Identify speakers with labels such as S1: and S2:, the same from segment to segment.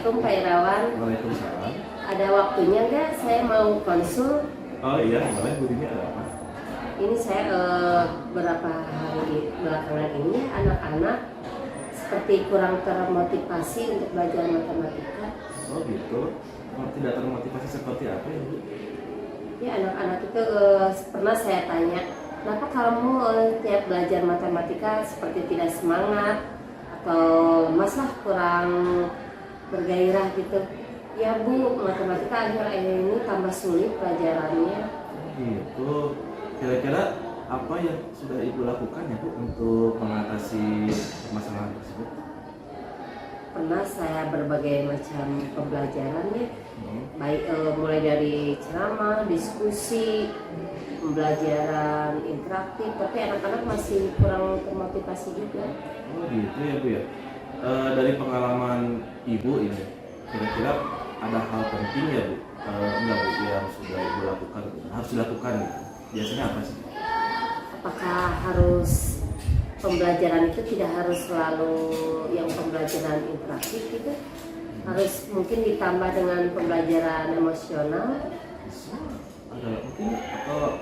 S1: Assalamualaikum Pak Irawan.
S2: Waalaikumsalam.
S1: Ada waktunya nggak? Saya mau konsul.
S2: Oh iya, boleh. Bu Dini ada apa?
S1: Ini saya beberapa hari belakangan ini anak-anak seperti kurang termotivasi untuk belajar matematika.
S2: Oh gitu. Oh, tidak termotivasi seperti apa ya, Bu?
S1: Ya, anak-anak itu pernah saya tanya, kenapa kamu tiap belajar matematika seperti tidak semangat atau masalah kurang bergairah gitu? Ya Bu, matematika akhir-akhir ini tambah sulit pelajarannya.
S2: Oh gitu. Kira-kira apa yang sudah Ibu lakukan ya, Bu, untuk mengatasi permasalahan tersebut?
S1: Pernah saya berbagai macam pembelajaran ya, baik mulai dari ceramah, diskusi, pembelajaran interaktif, tapi anak-anak masih kurang termotivasi juga.
S2: Oh gitu ya, Bu ya. Dari pengalaman Ibu ini, kira-kira ada hal penting ya, Bu? Enggak, Bu, yang sudah Ibu lakukan, harus dilakukan gitu. Biasanya apa sih?
S1: Apakah harus pembelajaran itu tidak harus selalu yang pembelajaran interaktif gitu? Harus mungkin ditambah dengan pembelajaran emosional
S2: Bisa ada mungkin atau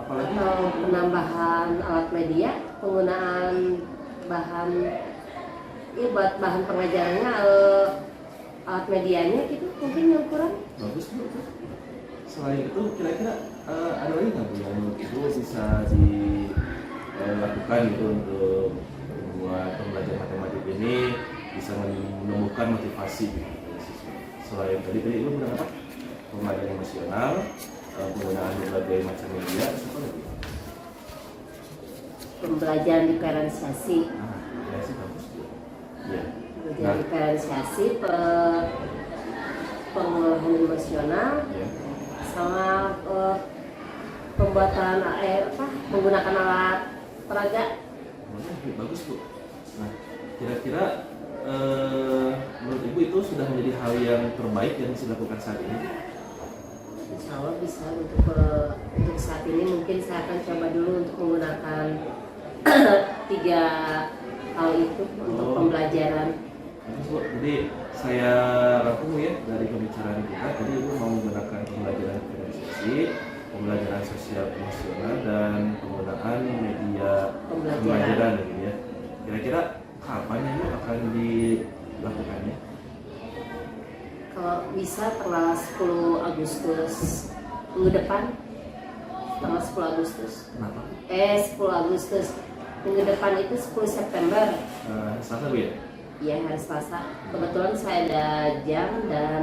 S2: apalagi
S1: atau penambahan alat media, penggunaan bahan ya buat bahan pengajarannya alat medianya gitu mungkin yang kurang.
S2: bagus, Bu. Selain itu kira-kira ada lagi nggak, Bu, yang menurut Ibu bisa dilakukan gitu untuk membuat pembelajaran matematik ini bisa menumbuhkan motivasi gitu dari siswa? Selain tadi Ibu bilang apa? Pembelajaran emosional, penggunaan berbagai macam media, apa lagi?
S1: Pembelajaran diferensiasi,
S2: Ya sih bagus, Bu. Ya.
S1: pembelajaran diferensiasi, pengolahan emosional,
S2: Ya.
S1: sama pembuatan menggunakan alat peraga.
S2: Bagus, Bu. Nah, kira-kira menurut Ibu itu sudah menjadi hal yang terbaik yang bisa dilakukan saat ini?
S1: Insya Allah bisa untuk saat ini mungkin saya akan coba dulu untuk menggunakan 3 hal itu untuk pembelajaran.
S2: Bagus, Bu. Jadi saya rangkum ya dari pembicaraan kita. Tadi Ibu mau menggunakan pembelajaran diferensiasi, pembelajaran sosial emosional, dan penggunaan media pembelajaran gitu ya. Kira-kira kapan Ibu akan dilakukannya?
S1: Kalau bisa tanggal 10 Agustus minggu depan, tanggal 10 Agustus.
S2: Kenapa?
S1: 10 Agustus minggu depan itu 10 September.
S2: Selasa, Bu ya?
S1: Iya, hari Selasa. Kebetulan saya ada jam dan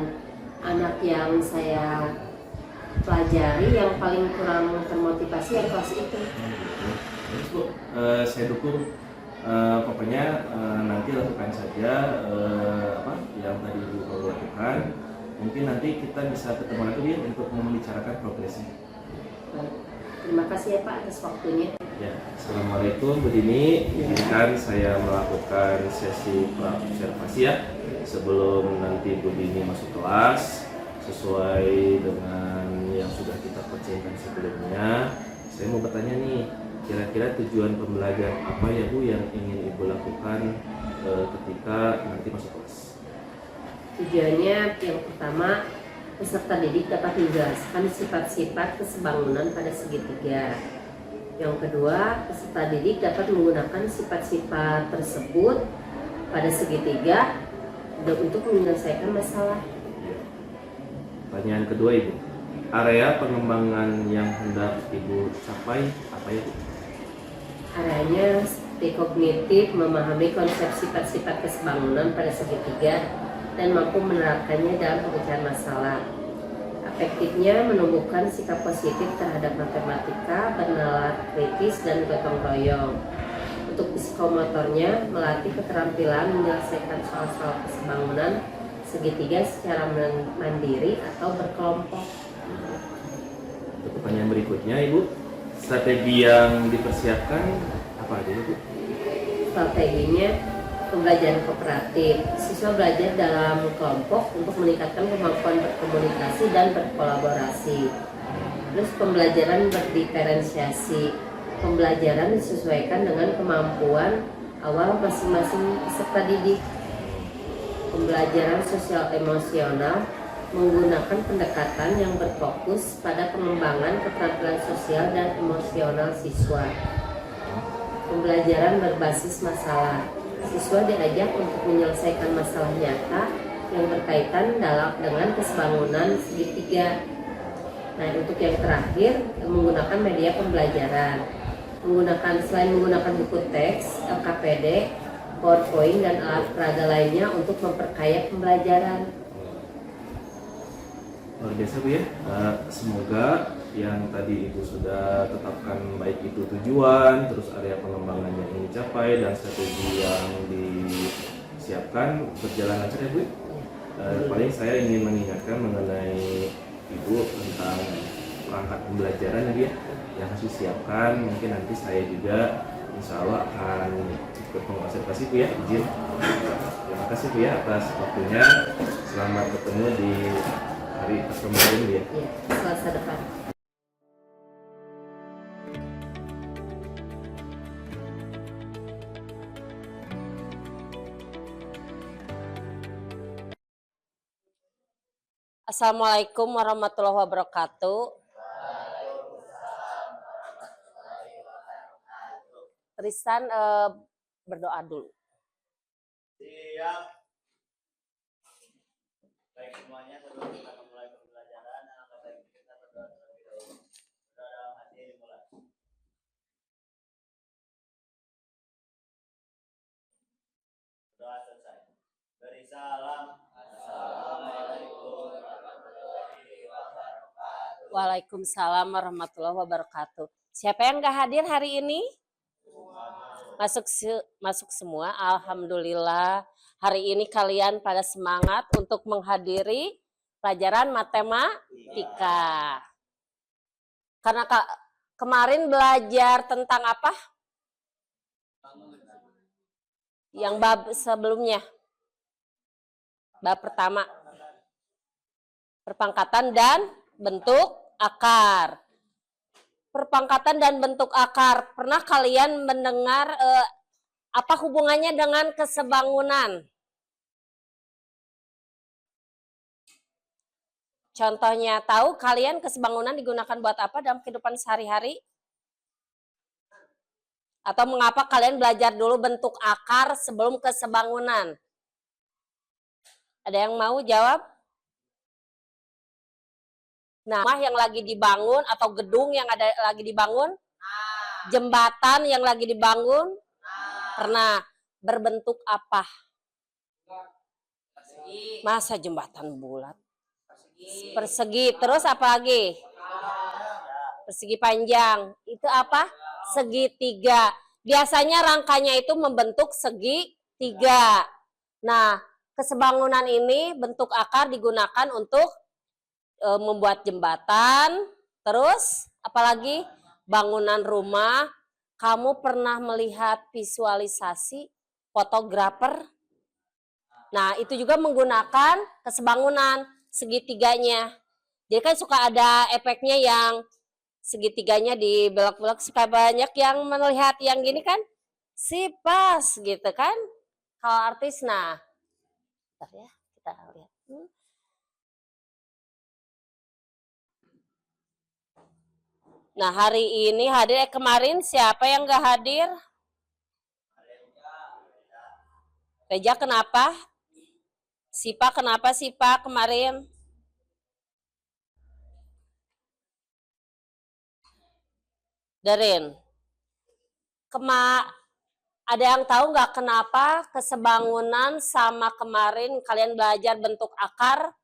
S1: anak yang saya pelajari yang paling kurang termotivasi yang kelas itu.
S2: Terus, Bu, saya dukung. Pokoknya nanti lakukan saja apa yang tadi Ibu mau lakukan. Mungkin nanti kita bisa ketemu lagi ya untuk membicarakan progresnya.
S1: Baik. Terima kasih ya Pak atas waktunya.
S2: Ya, Assalamualaikum Bu Dini. Izinkan saya melakukan sesi observasi ya sebelum nanti Bu Dini masuk kelas sesuai dengan yang sudah kita percayakan sebelumnya. Saya mau bertanya nih, kira-kira tujuan pembelajaran apa ya, Bu, yang ingin Ibu lakukan ketika nanti masuk kelas?
S1: Tujuannya yang pertama, peserta didik dapat menjelaskan sifat-sifat kesebangunan pada segitiga. Yang kedua, peserta didik dapat menggunakan sifat-sifat tersebut pada segitiga untuk menyelesaikan masalah.
S2: Pertanyaan kedua, Ibu, area pengembangan yang hendak Ibu capai apa ya, Bu?
S1: Areanya seperti kognitif, memahami konsep sifat-sifat kesebangunan pada segitiga dan mampu menerapkannya dalam pemecahan masalah. Efektifnya menumbuhkan sikap positif terhadap matematika, bernalar kritis dan gotong royong. Untuk psikomotornya, melatih keterampilan menyelesaikan soal-soal kesebangunan segitiga secara mandiri atau berkelompok.
S2: Untuk pertanyaan berikutnya, Ibu, strategi yang dipersiapkan apa aja, Bu?
S1: Strateginya pembelajaran kooperatif. Siswa belajar dalam kelompok untuk meningkatkan kemampuan berkomunikasi dan berkolaborasi. Terus pembelajaran berdiferensiasi. Pembelajaran disesuaikan dengan kemampuan awal masing-masing peserta didik. pembelajaran sosial emosional menggunakan pendekatan yang berfokus pada pengembangan keterampilan sosial dan emosional siswa. Pembelajaran berbasis masalah. Siswa diajak untuk menyelesaikan masalah nyata yang berkaitan dengan kesebangunan segitiga. Nah, untuk yang terakhir, menggunakan media pembelajaran. Selain menggunakan buku teks, LKPD, PowerPoint, dan alat peraga lainnya untuk memperkaya pembelajaran.
S2: Luar biasa Bu ya. Semoga yang tadi Ibu sudah tetapkan, baik itu tujuan, terus area pengembangan yang ingin dicapai, dan strategi yang disiapkan berjalan lancar ya Bu. Paling saya ingin mengingatkan mengenai Ibu tentang perangkat pembelajaran ya Bu ya, yang harus disiapkan. Mungkin nanti saya juga insya Allah akan ikut mengobservasi Bu ya, izin. Terima kasih Bu ya atas waktunya. Selamat ketemu di hari pertemuan Bu ya.
S1: Iya, Selasa depan. Assalamualaikum warahmatullahi wabarakatuh. Tristan berdoa dulu.
S3: Siap. Baik semuanya, sebelum kita memulai pembelajaran, alangkah baiknya kita berdoa terlebih dahulu. Berdoa dalam hati dimulai. Doa selesai. Beri salam. Assalamualaikum warahmatullahi wabarakatuh.
S1: Waalaikumsalam warahmatullahi wabarakatuh. Siapa yang nggak hadir hari ini? Masuk semua. Alhamdulillah. Hari ini kalian pada semangat untuk menghadiri pelajaran matematika. Karena kemarin belajar tentang apa? Yang bab sebelumnya. Bab pertama. Perpangkatan dan bentuk akar. Perpangkatan dan bentuk akar. Pernah kalian mendengar apa hubungannya dengan kesebangunan? Contohnya, tahu kalian kesebangunan digunakan buat apa dalam kehidupan sehari-hari? Atau mengapa kalian belajar dulu bentuk akar sebelum kesebangunan? Ada yang mau jawab? Nah, rumah yang lagi dibangun atau gedung yang lagi dibangun, jembatan yang lagi dibangun, pernah berbentuk apa? Masa jembatan bulat? Persegi. Terus apa lagi? Persegi panjang. Itu apa? Segitiga. Biasanya rangkanya itu membentuk segitiga. Nah, kesebangunan ini bentuk akar digunakan untuk membuat jembatan, terus apalagi bangunan rumah. Kamu pernah melihat visualisasi fotografer? Nah, itu juga menggunakan kesebangunan segitiganya. Jadi kan suka ada efeknya yang segitiganya dibelok-belok, suka banyak yang melihat yang gini kan, si pas gitu kan. Kalau artis, nah, bentar ya, kita lihat. Nah, hari ini hadir, kemarin siapa yang nggak hadir? Reja kenapa? Sipa kenapa Sipa kemarin? Darin. Ada yang tahu nggak kenapa kesebangunan sama kemarin kalian belajar bentuk akar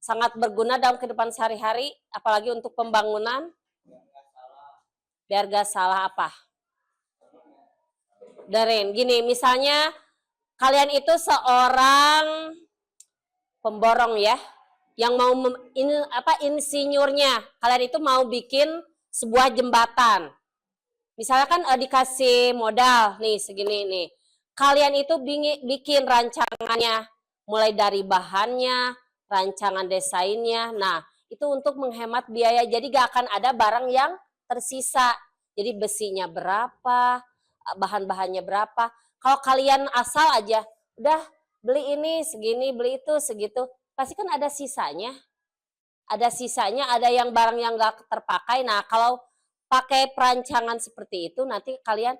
S1: sangat berguna dalam kehidupan sehari-hari, apalagi untuk pembangunan? Biar gak salah apa? Darin, gini, misalnya kalian itu seorang pemborong ya, yang mau insinyurnya, kalian itu mau bikin sebuah jembatan. Misalnya kan dikasih modal nih segini nih. Kalian itu bikin rancangannya, mulai dari bahannya, rancangan desainnya. Nah, itu untuk menghemat biaya. Jadi gak akan ada barang yang tersisa. Jadi besinya berapa, bahan-bahannya berapa. Kalau kalian asal aja, udah
S4: beli ini segini, beli itu segitu, pasti kan ada sisanya. Ada sisanya, ada yang barang yang nggak terpakai. Nah, kalau pakai perancangan seperti itu, nanti kalian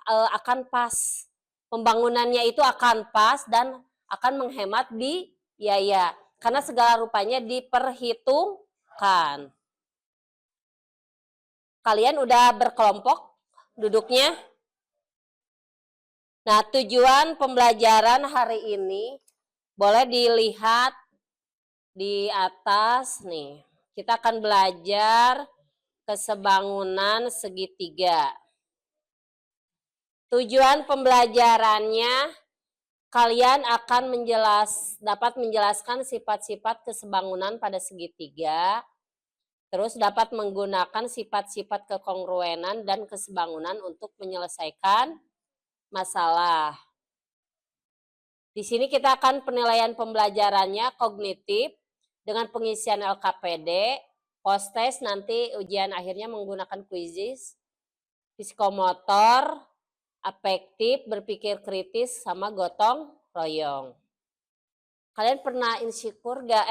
S4: akan pas. Pembangunannya itu akan pas dan akan menghemat biaya. Karena segala rupanya diperhitungkan. Kalian udah berkelompok duduknya? Nah, tujuan pembelajaran hari ini boleh dilihat di atas nih. Kita akan belajar kesebangunan segitiga. Tujuan pembelajarannya kalian akan dapat menjelaskan sifat-sifat kesebangunan pada segitiga. Terus dapat menggunakan sifat-sifat kekongruenan dan kesebangunan untuk menyelesaikan masalah. Di sini kita akan penilaian pembelajarannya kognitif dengan pengisian LKPD, post-test nanti ujian akhirnya menggunakan kuisis, psikomotor, afektif, berpikir kritis, sama gotong royong. Kalian pernah insecure gak?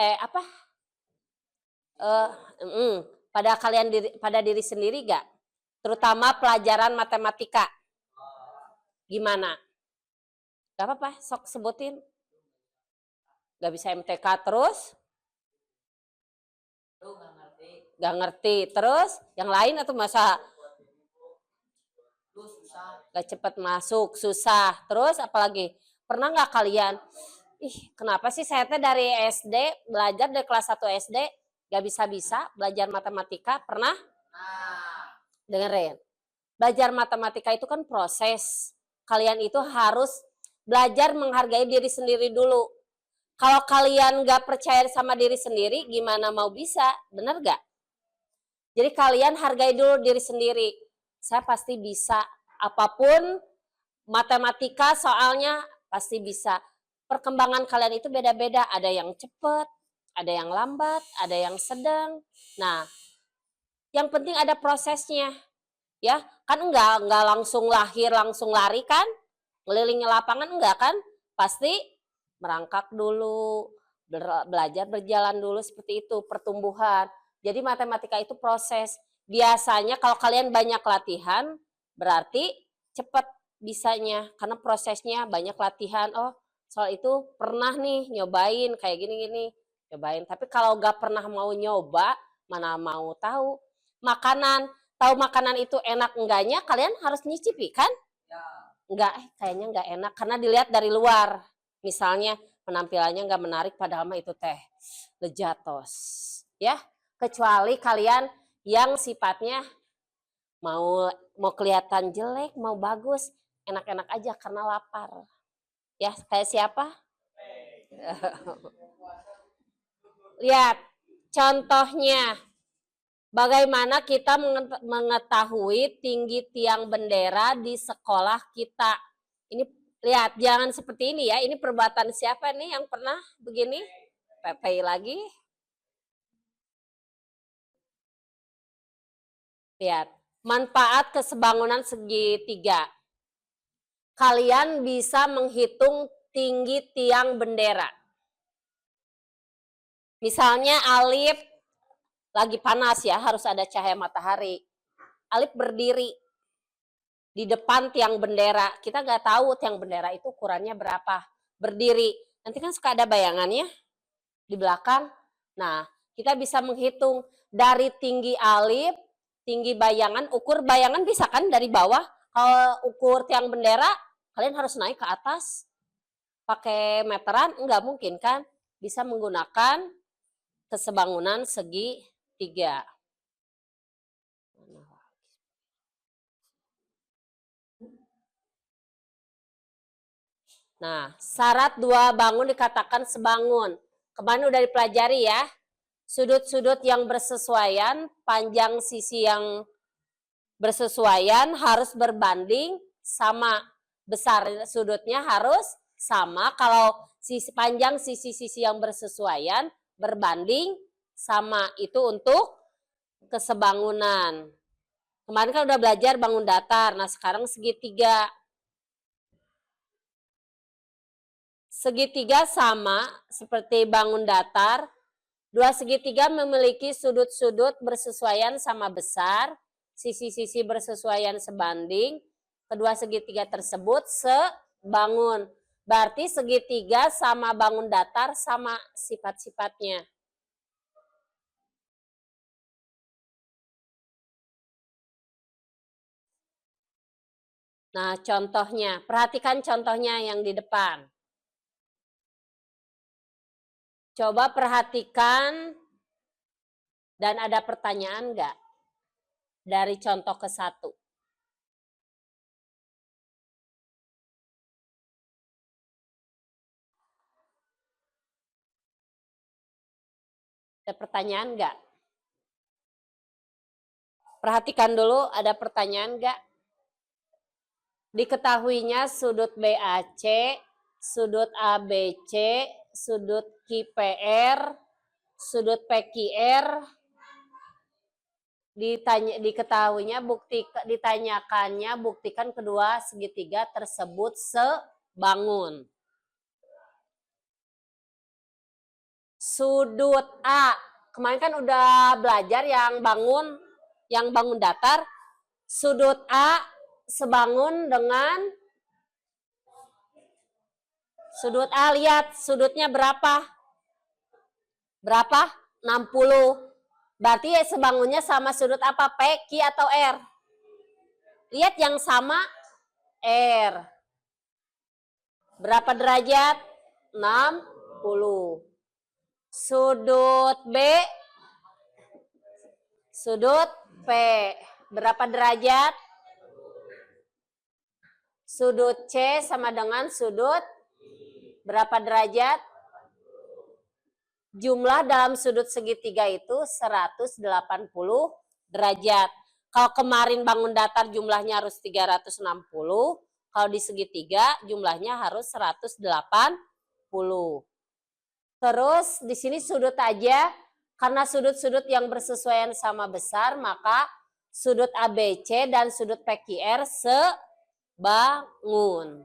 S4: Pada diri sendiri gak? Terutama pelajaran matematika. Gimana? Gak apa-apa, sok sebutin. Gak bisa MTK terus? Gak ngerti. Terus yang lain atau masa gak cepat masuk, susah. Terus apalagi? Pernah gak kalian? Kenapa sih saya dari SD, belajar dari kelas 1 SD, gak bisa-bisa belajar matematika? Pernah? Dengerin. Belajar matematika itu kan proses. Kalian itu harus belajar menghargai diri sendiri dulu. Kalau kalian gak percaya sama diri sendiri, gimana mau bisa? Bener gak? Jadi kalian hargai dulu diri sendiri. Saya pasti bisa. Apapun matematika soalnya pasti bisa. Perkembangan kalian itu beda-beda. Ada yang cepat, ada yang lambat, ada yang sedang. Nah, yang penting ada prosesnya. Ya, kan enggak langsung lahir, langsung lari kan? Ngelilingi lapangan enggak kan? Pasti merangkak dulu, belajar berjalan dulu seperti itu, pertumbuhan. Jadi matematika itu proses. Biasanya kalau kalian banyak latihan, berarti cepat bisanya. Karena prosesnya banyak latihan. Oh, soal itu pernah nih nyobain kayak gini-gini. Nyobain. Tapi kalau nggak pernah mau nyoba, mana mau tahu. Tahu makanan itu enak enggaknya, kalian harus nyicipi kan? Enggak, kayaknya enggak enak. Karena dilihat dari luar. Misalnya penampilannya nggak menarik padahal mah itu teh lejatos. Ya, kecuali kalian yang sifatnya mau kelihatan jelek, mau bagus, enak-enak aja karena lapar. Ya, kayak siapa? Lihat contohnya. Bagaimana kita mengetahui tinggi tiang bendera di sekolah kita? Ini lihat, jangan seperti ini ya. Ini perbuatan siapa nih yang pernah begini? Pepe lagi. Lihat, manfaat kesebangunan segitiga. Kalian bisa menghitung tinggi tiang bendera. Misalnya Alif lagi panas ya, harus ada cahaya matahari. Alif berdiri di depan tiang bendera. Kita nggak tahu tiang bendera itu ukurannya berapa. Berdiri. Nanti kan suka ada bayangannya di belakang. Nah, kita bisa menghitung dari tinggi Alif, tinggi bayangan, ukur bayangan bisa kan dari bawah. Kalau ukur tiang bendera, kalian harus naik ke atas. Pakai meteran, nggak mungkin kan. Bisa menggunakan kesebangunan segitiga. Nah, syarat dua bangun dikatakan sebangun. Kemarin udah dipelajari ya. Sudut-sudut yang bersesuaian, panjang sisi yang bersesuaian harus berbanding sama. Besar sudutnya harus sama. Kalau panjang sisi-sisi yang bersesuaian berbanding sama. Itu untuk kesebangunan. Kemarin kan udah belajar bangun datar. Nah, sekarang segitiga. Segitiga sama seperti bangun datar. Dua segitiga memiliki sudut-sudut bersesuaian sama besar, sisi-sisi bersesuaian sebanding. Kedua segitiga tersebut sebangun. Berarti segitiga sama bangun datar sama sifat-sifatnya. Nah, contohnya, perhatikan contohnya yang di depan. Coba perhatikan dan ada pertanyaan enggak dari contoh ke 1? Ada pertanyaan enggak? Perhatikan dulu, ada pertanyaan enggak? Diketahuinya sudut BAC, sudut ABC, sudut QPR, sudut PQR, diketahuinya ditanyakannya buktikan kedua segitiga tersebut sebangun. Sudut A, kemarin kan udah belajar yang bangun datar. Sudut A sebangun dengan sudut A, lihat sudutnya berapa? Berapa? 60. Berarti sebangunnya sama sudut apa? P, Q atau R? Lihat yang sama R. Berapa derajat? 60. Sudut B, sudut P. Berapa derajat? Sudut C sama dengan sudut berapa derajat? Jumlah dalam sudut segitiga itu 180 derajat. Kalau kemarin bangun datar jumlahnya harus 360, kalau di segitiga jumlahnya harus 180. Terus di sini sudut aja, karena sudut-sudut yang bersesuaian sama besar, maka sudut ABC dan sudut PQR sebangun.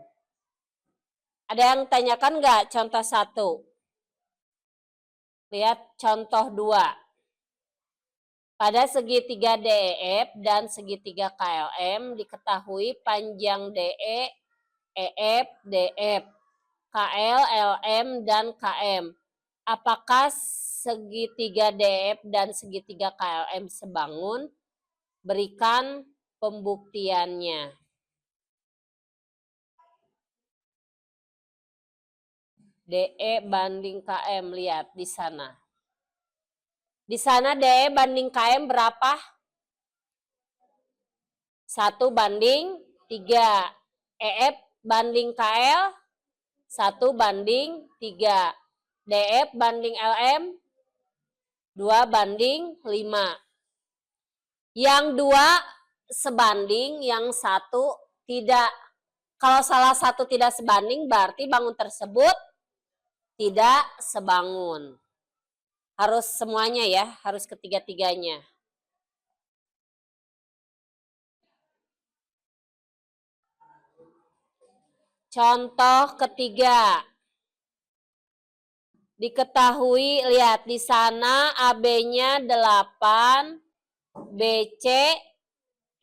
S4: Ada yang tanyakan nggak contoh 1? Lihat contoh 2. Pada segitiga DEF dan segitiga KLM diketahui panjang DE, EF, DF, KL, LM, dan KM. Apakah segitiga DEF dan segitiga KLM sebangun? Berikan pembuktiannya. DE banding KM, lihat di sana. Di sana DE banding KM berapa? 1:3. EF banding KL 1:3. DF banding LM 2:5. Yang 2 sebanding, yang 1 tidak. Kalau salah satu tidak sebanding berarti bangun tersebut tidak sebangun. Harus semuanya ya, harus ketiga-tiganya. Contoh ketiga. Diketahui, lihat di sana AB-nya 8, BC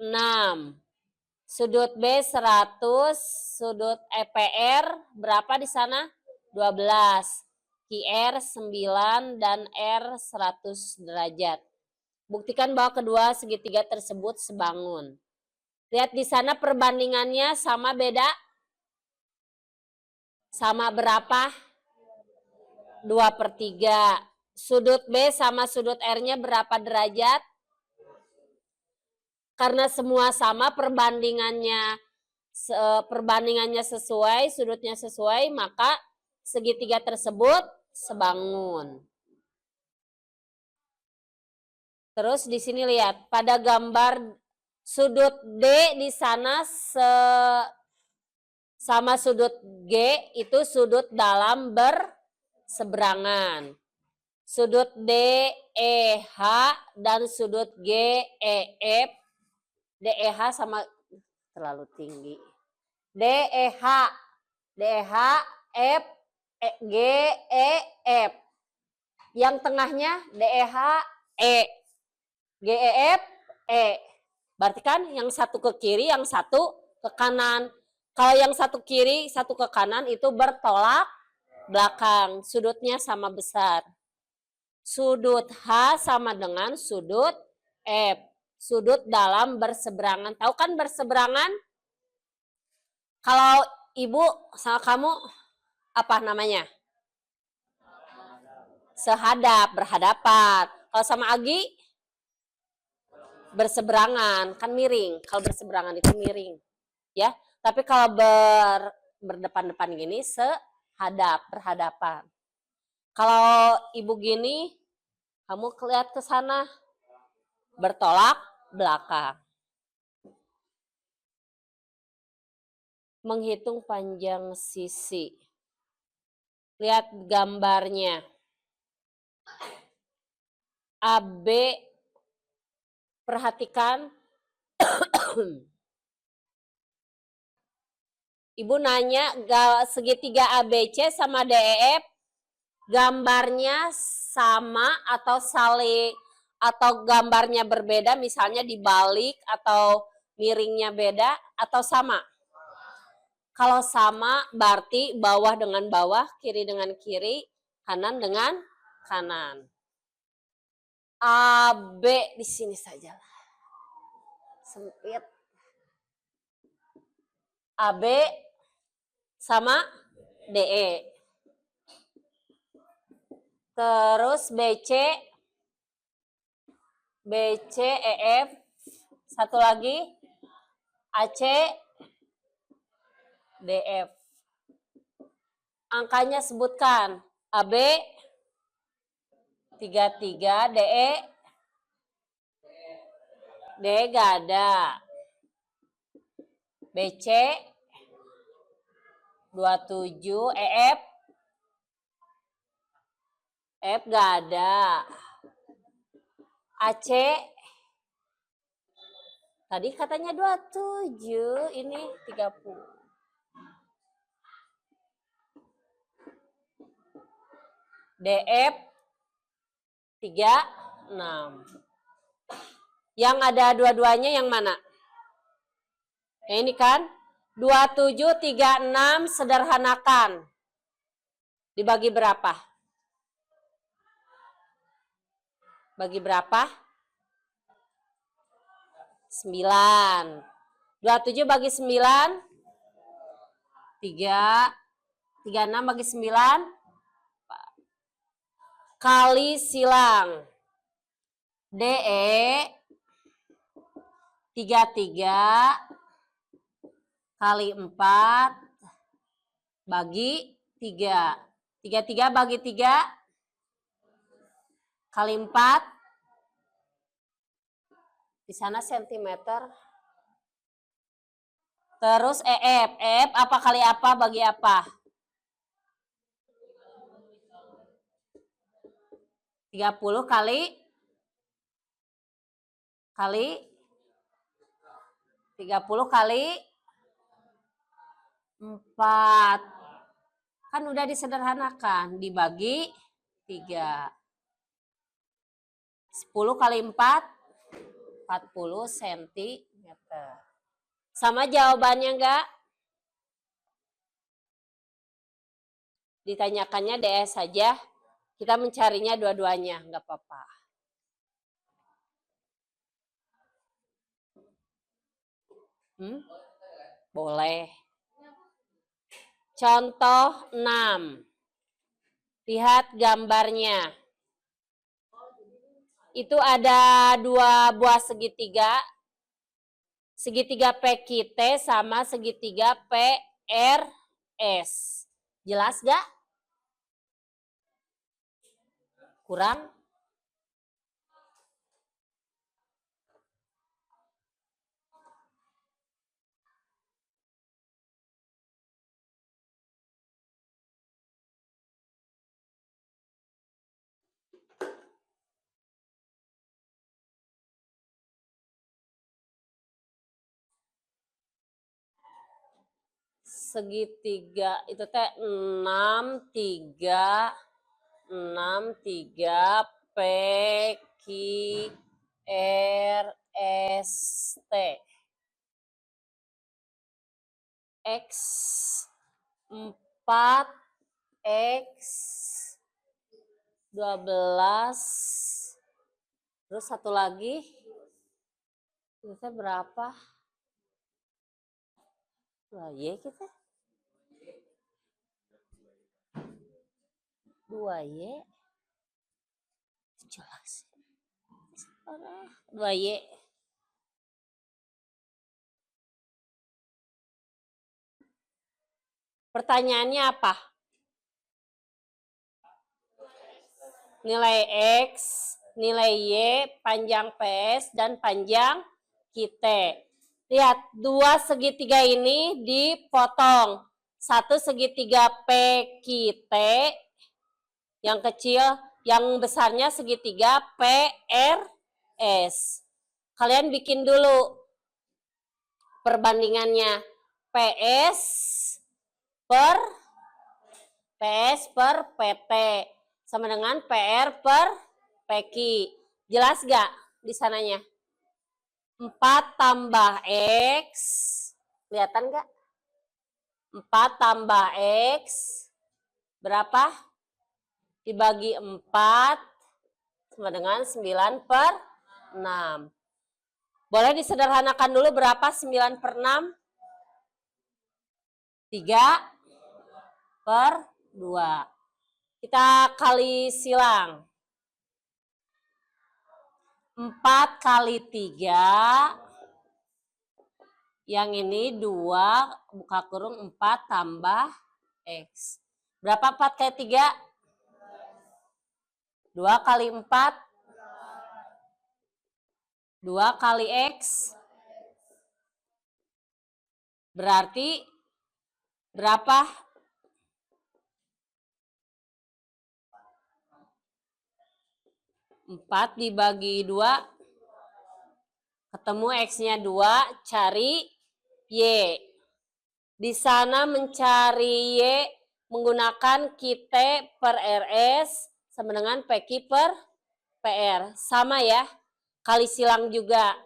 S4: 6. Sudut B 100, sudut EPR berapa di sana? 12. QR 9 dan R 100 derajat. Buktikan bahwa kedua segitiga tersebut sebangun. Lihat di sana perbandingannya sama beda? Sama berapa? 2/3. Sudut B sama sudut R-nya berapa derajat? Karena semua sama perbandingannya sesuai, sudutnya sesuai, maka segitiga tersebut sebangun. Terus di sini lihat pada gambar sudut D di sana sama sudut G itu sudut dalam berseberangan. Sudut DEH dan sudut GEF, DEH sama terlalu tinggi. DEH, F G, E, F. Yang tengahnya D, E, H, E. G, E, F, E. Berarti kan yang satu ke kiri, yang satu ke kanan. Kalau yang satu kiri, satu ke kanan itu bertolak belakang. Sudutnya sama besar. Sudut H sama dengan sudut F. Sudut dalam berseberangan. Tahu kan berseberangan? Kalau ibu sama kamu, apa namanya? Sehadap, berhadapan. Kalau sama Agi, berseberangan, kan miring. Kalau berseberangan itu miring. Ya, tapi kalau berdepan-depan gini, sehadap, berhadapan. Kalau ibu gini, kamu lihat ke sana, bertolak belakang. Menghitung panjang sisi. Lihat gambarnya. AB, perhatikan. Ibu nanya segitiga ABC sama DEF gambarnya sama atau saling atau gambarnya berbeda, misalnya dibalik atau miringnya beda atau sama. Kalau sama berarti bawah dengan bawah, kiri dengan kiri, kanan dengan kanan. AB di sini saja. Sempit. AB sama DE. Terus BC, EF, satu lagi AC, DF. Angkanya sebutkan. AB 33, DE gak ada. BC 27, EF gak ada. AC tadi katanya 27, ini 30. DF 36. Yang ada dua-duanya yang mana? Nah, ini kan 27, 36 sederhanakan. Dibagi berapa? Bagi berapa? 9. 27 bagi 9. 3. 36 bagi 9. Kali silang. DE 33 kali 4 bagi 3. 33 bagi 3 kali 4. Di sana sentimeter. Terus EF. EF apa kali apa bagi apa? 30 kali 30 kali 4. Kan udah disederhanakan. Dibagi 3. 10 kali 4, 40 cm. Sama jawabannya enggak? Ditanyakannya DS saja. Kita mencarinya dua-duanya, enggak apa-apa. Boleh. Contoh 6. Lihat gambarnya. Itu ada dua buah segitiga. Segitiga PQT sama segitiga PRS. Jelas gak? Kurang? segitiga itu teh 63 P Q R S T X 4 X 12 terus satu lagi itu berapa? 2Y kita 2Y jelas 2Y pertanyaannya apa? Nilai X, nilai Y, panjang PS, dan panjang QT. Lihat, dua segitiga ini dipotong. Satu segitiga PQT, yang kecil, yang besarnya segitiga PRS. Kalian bikin dulu perbandingannya. PS per PT sama dengan PR per PQ. Jelas gak di sananya? 4 tambah X, kelihatan gak? 4 tambah X, berapa? Dibagi 4, sama dengan 9 per 6. Boleh disederhanakan dulu berapa 9 per 6? 3 per 2. Kita kali silang. 4 kali 3. Yang ini 2, buka kurung 4 tambah X. Berapa 4 kali 3? 2 kali 4. 2 kali X. Berarti berapa? 4 dibagi 2, ketemu X-nya 2, cari Y. Di sana mencari Y menggunakan QT per RS sama dengan PQ per PR. Sama ya, kali silang juga.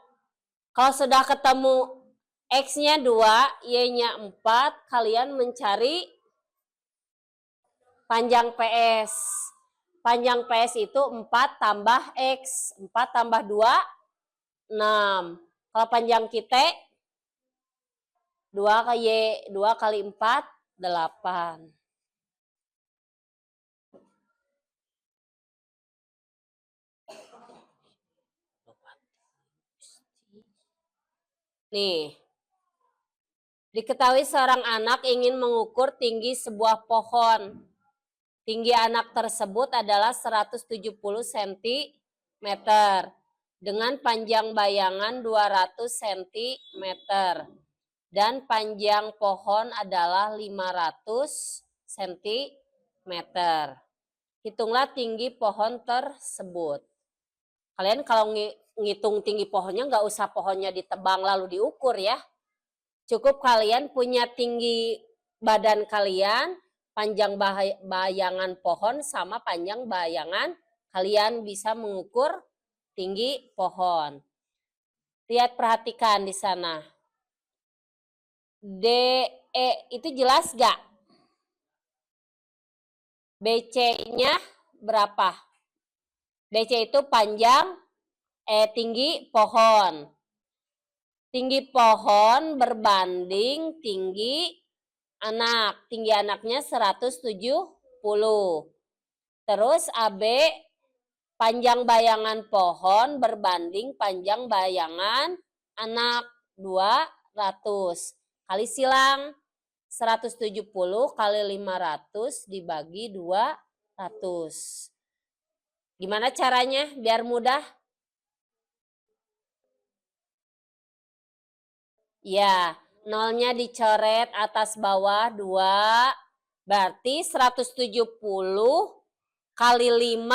S4: Kalau sudah ketemu X-nya 2, Y-nya 4, kalian mencari panjang PS. Panjang PS itu 4 tambah X. 4 tambah 2, 6. Kalau panjang kita 2 kali 4, 8. Nih, diketahui seorang anak ingin mengukur tinggi sebuah pohon. Tinggi anak tersebut adalah 170 cm dengan panjang bayangan 200 cm dan panjang pohon adalah 500 cm. Hitunglah tinggi pohon tersebut. Kalian kalau ngitung tinggi pohonnya nggak usah pohonnya ditebang lalu diukur ya. Cukup kalian punya tinggi badan kalian, panjang bayangan pohon sama panjang bayangan, kalian bisa mengukur tinggi pohon. Lihat, perhatikan di sana. DE itu jelas gak? BC-nya berapa? BC itu panjang, tinggi pohon. Tinggi pohon berbanding tinggi anak. Tinggi anaknya 170. Terus AB panjang bayangan pohon berbanding panjang bayangan anak 200. Kali silang 170 kali 500 dibagi 200. Gimana caranya biar mudah? Ya, nolnya dicoret atas bawah 2, berarti 170 kali 5,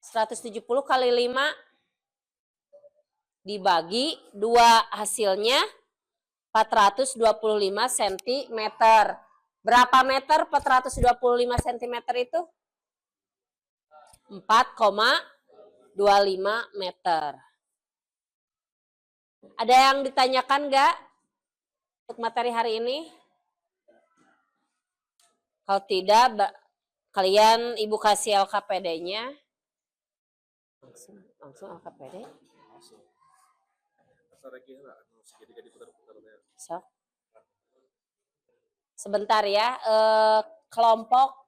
S4: 170 kali 5 dibagi 2, hasilnya 425 cm. Berapa meter 425 cm itu? 4,25 meter. Ada yang ditanyakan nggak untuk materi hari ini? Kalau tidak, kalian Ibu kasih LKPD-nya. Langsung LKPD. So. Sebentar ya, kelompok.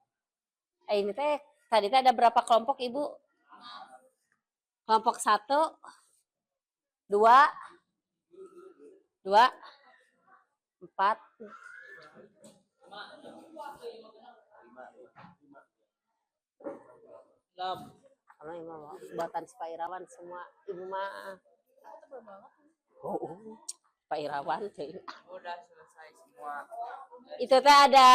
S4: Ini teh tadi ada berapa kelompok Ibu? Kelompok 1, 2, 4. Kalau Ibu buatan Pak Irawan semua Ibu mah. Pak Irawan cuy.
S3: Udah selesai semua.
S4: Itu teh ada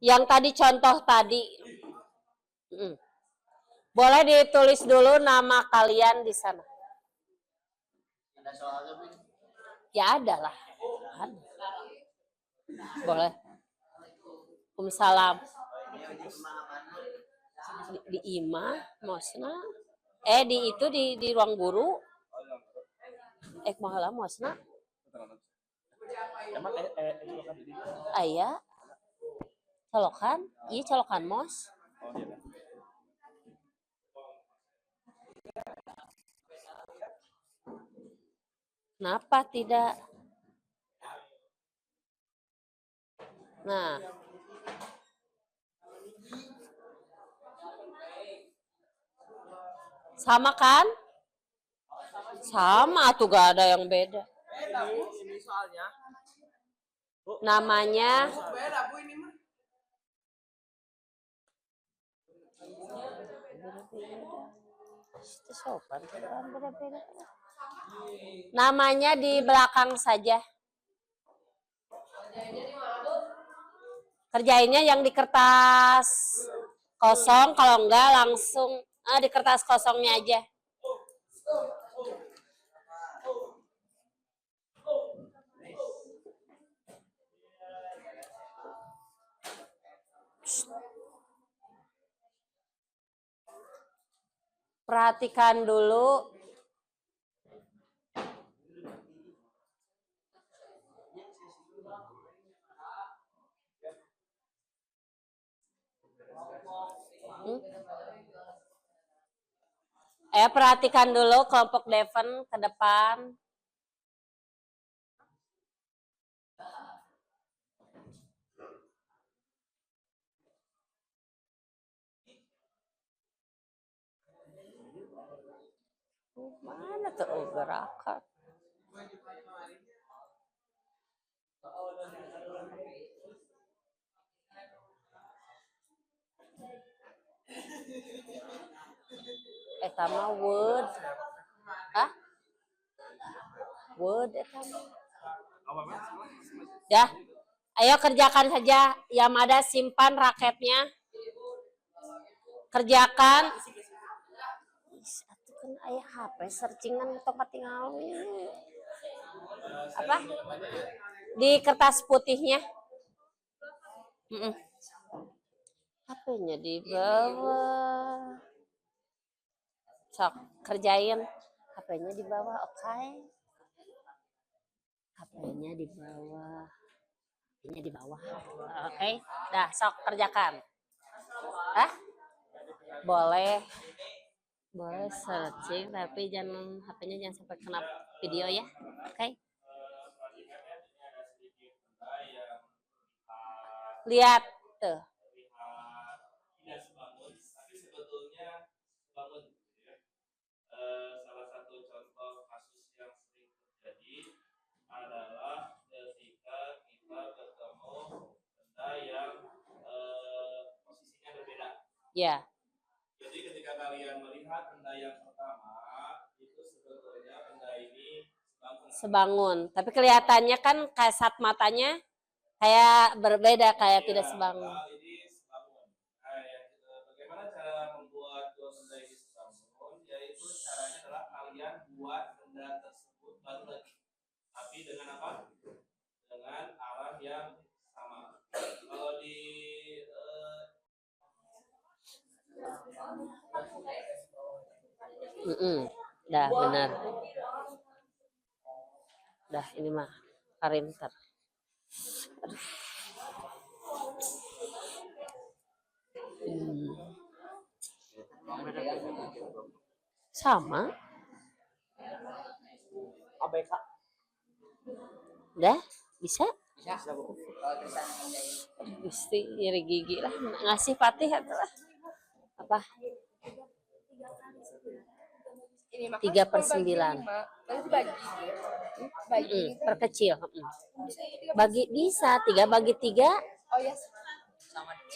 S4: yang tadi contoh tadi. Boleh ditulis dulu nama kalian di sana.
S3: Ada soalnya, Bu?
S4: Ya ada lah. Boleh. Waalaikumsalam. Di IMA, Mosna. Di ruang guru. Mahala Mosna. Aya. Colokan? Iya colokan Mos. Kenapa tidak? Nah. Sama kan? Sama tuh gak ada yang beda.
S3: Ini soalnya.
S4: Namanya
S3: Beda, Bu, ini mah.
S4: namanya di belakang saja. Kerjainnya yang di kertas kosong, kalau enggak langsung di kertas kosongnya aja. Perhatikan dulu. Perhatikan dulu kelompok Devon ke depan. Mana tuh gerakan? Etama Word. Hah? Word etama. Ya. Ayo kerjakan saja. Yamada simpan raketnya. Kerjakan. Itu kan ayah HP searchingan tempat tinggal. Apa? Di kertas putihnya. HP-nya di bawah. Sok, kerjain. HP-nya di bawah, oke. HP-nya di bawah. HP-nya di bawah. Oke. Dah, sok kerjakan. Boleh. Boleh searching, tapi jangan HP-nya jangan sampai kena video ya. Oke. Lihat tuh.
S2: Salah satu contoh kasus yang sering terjadi adalah ketika kita bertemu benda yang posisinya berbeda.
S4: Ya.
S2: Jadi ketika kalian melihat benda yang pertama, itu sebetulnya benda ini
S4: sebangun. Tapi kelihatannya kan kasat matanya kayak berbeda, kayak tidak sebangun.
S2: Bagaimana cara membuat dua benda ini sebangun? Yaitu caranya adalah kalian buat benda tersebut baru lagi. Tapi tapi dengan apa? Dengan arah yang sama. Kalau di
S4: Dah benar. Dah ini mah karinter. Aduh. Sama.
S3: ABK.
S4: Dah bisa.
S3: Bisa Bu. Kalau tulisan
S4: Gusti nyeri gigi lah ngasih patih atuh. Apa? 3/9. Perkecil. Bagi bisa 3 bagi 3.
S5: Oh ya.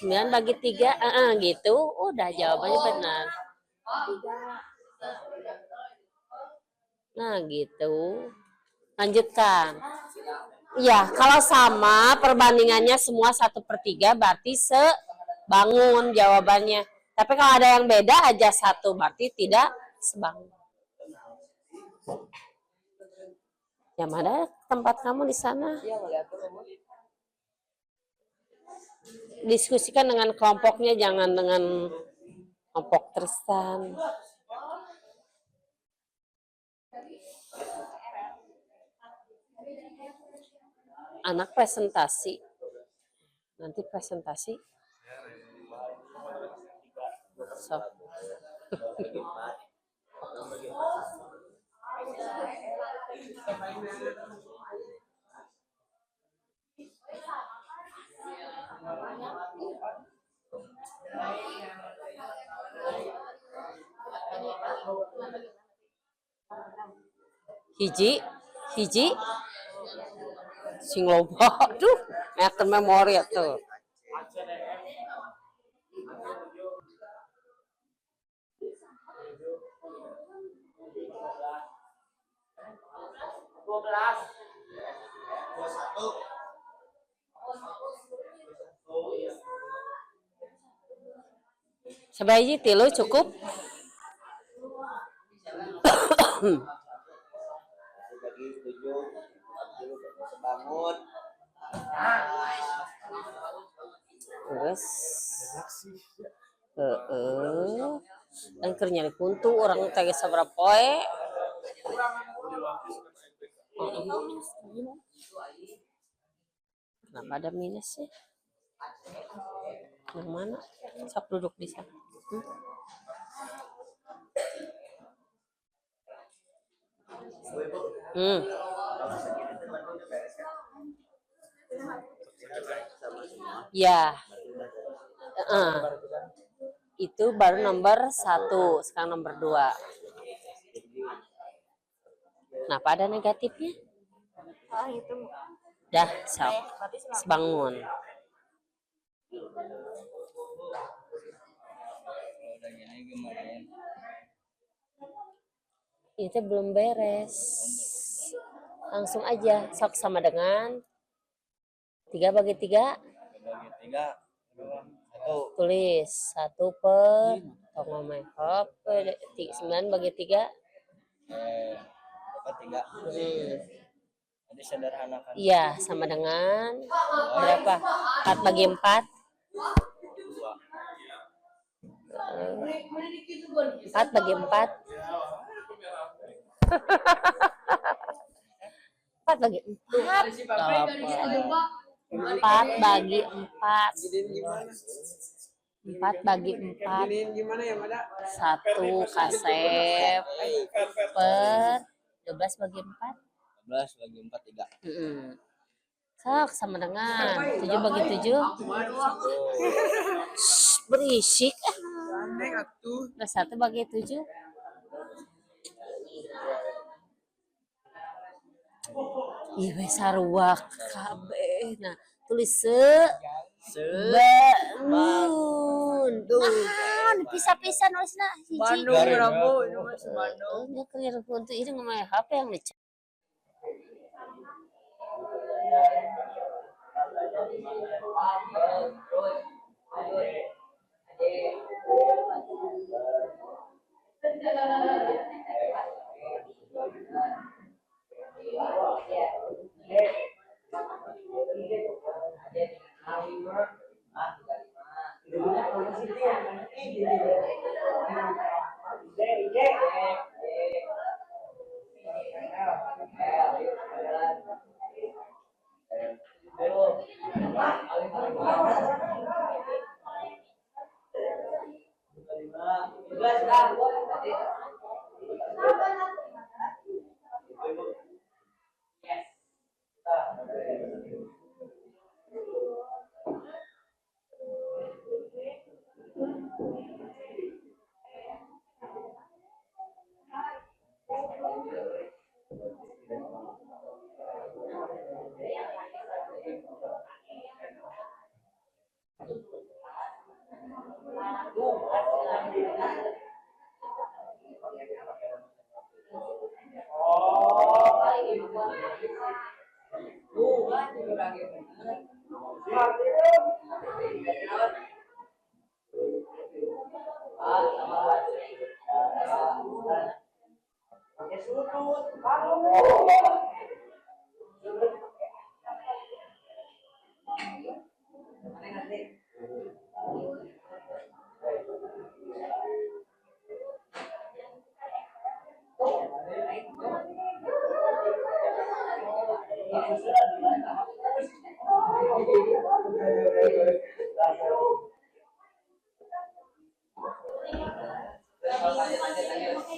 S4: 9 bagi 3. Gitu. Udah jawabannya benar. Nah gitu. Lanjutkan. Ya, kalau sama perbandingannya semua 1/3 berarti sebangun jawabannya. Tapi kalau ada yang beda aja 1 berarti tidak sebangun. Ya mana tempat kamu di sana? Diskusikan dengan kelompoknya, jangan dengan kelompok Tristan. Anak presentasi. Nanti presentasi. So. Hiji sing loba. Aduh, ngeten memori atuh. Sabaraha tilu cukup?
S3: bagi 7 sebangun.
S4: Terus dan keur nyari kuntu orang teh sabaraha poe. Kenapa ada minus sih? Yang mana? Sok duduk di sana. Ya. Itu baru nomor 1, sekarang nomor 2. Kenapa ada negatifnya?
S5: Itu.
S4: Dah, sebangun. Itu belum beres. Langsung aja, sok sama dengan 3 bagi 3.
S3: 1.
S4: Tulis 1 per 9 bagi 3.
S3: Dapat 3. Jadi sederhanakan.
S4: Iya, sama dengan berapa? 4 bagi 4. 4 bagi 4. 4 bagi 4. 4 bagi 4. 4 bagi 4. 1 kasep per 12 bagi 4.
S3: 12 bagi 4 3.
S4: Sok sama dengan 7 bagi 7. Berisik. 1 bagi 7. Iya sarua kabeh. Nah, tulis bangun. Pisah-pisah nulisna hiji.
S5: Bandung Rabu, itu masih Bandung.
S4: Dia keliru untuk ini ngomong HP yang dicek.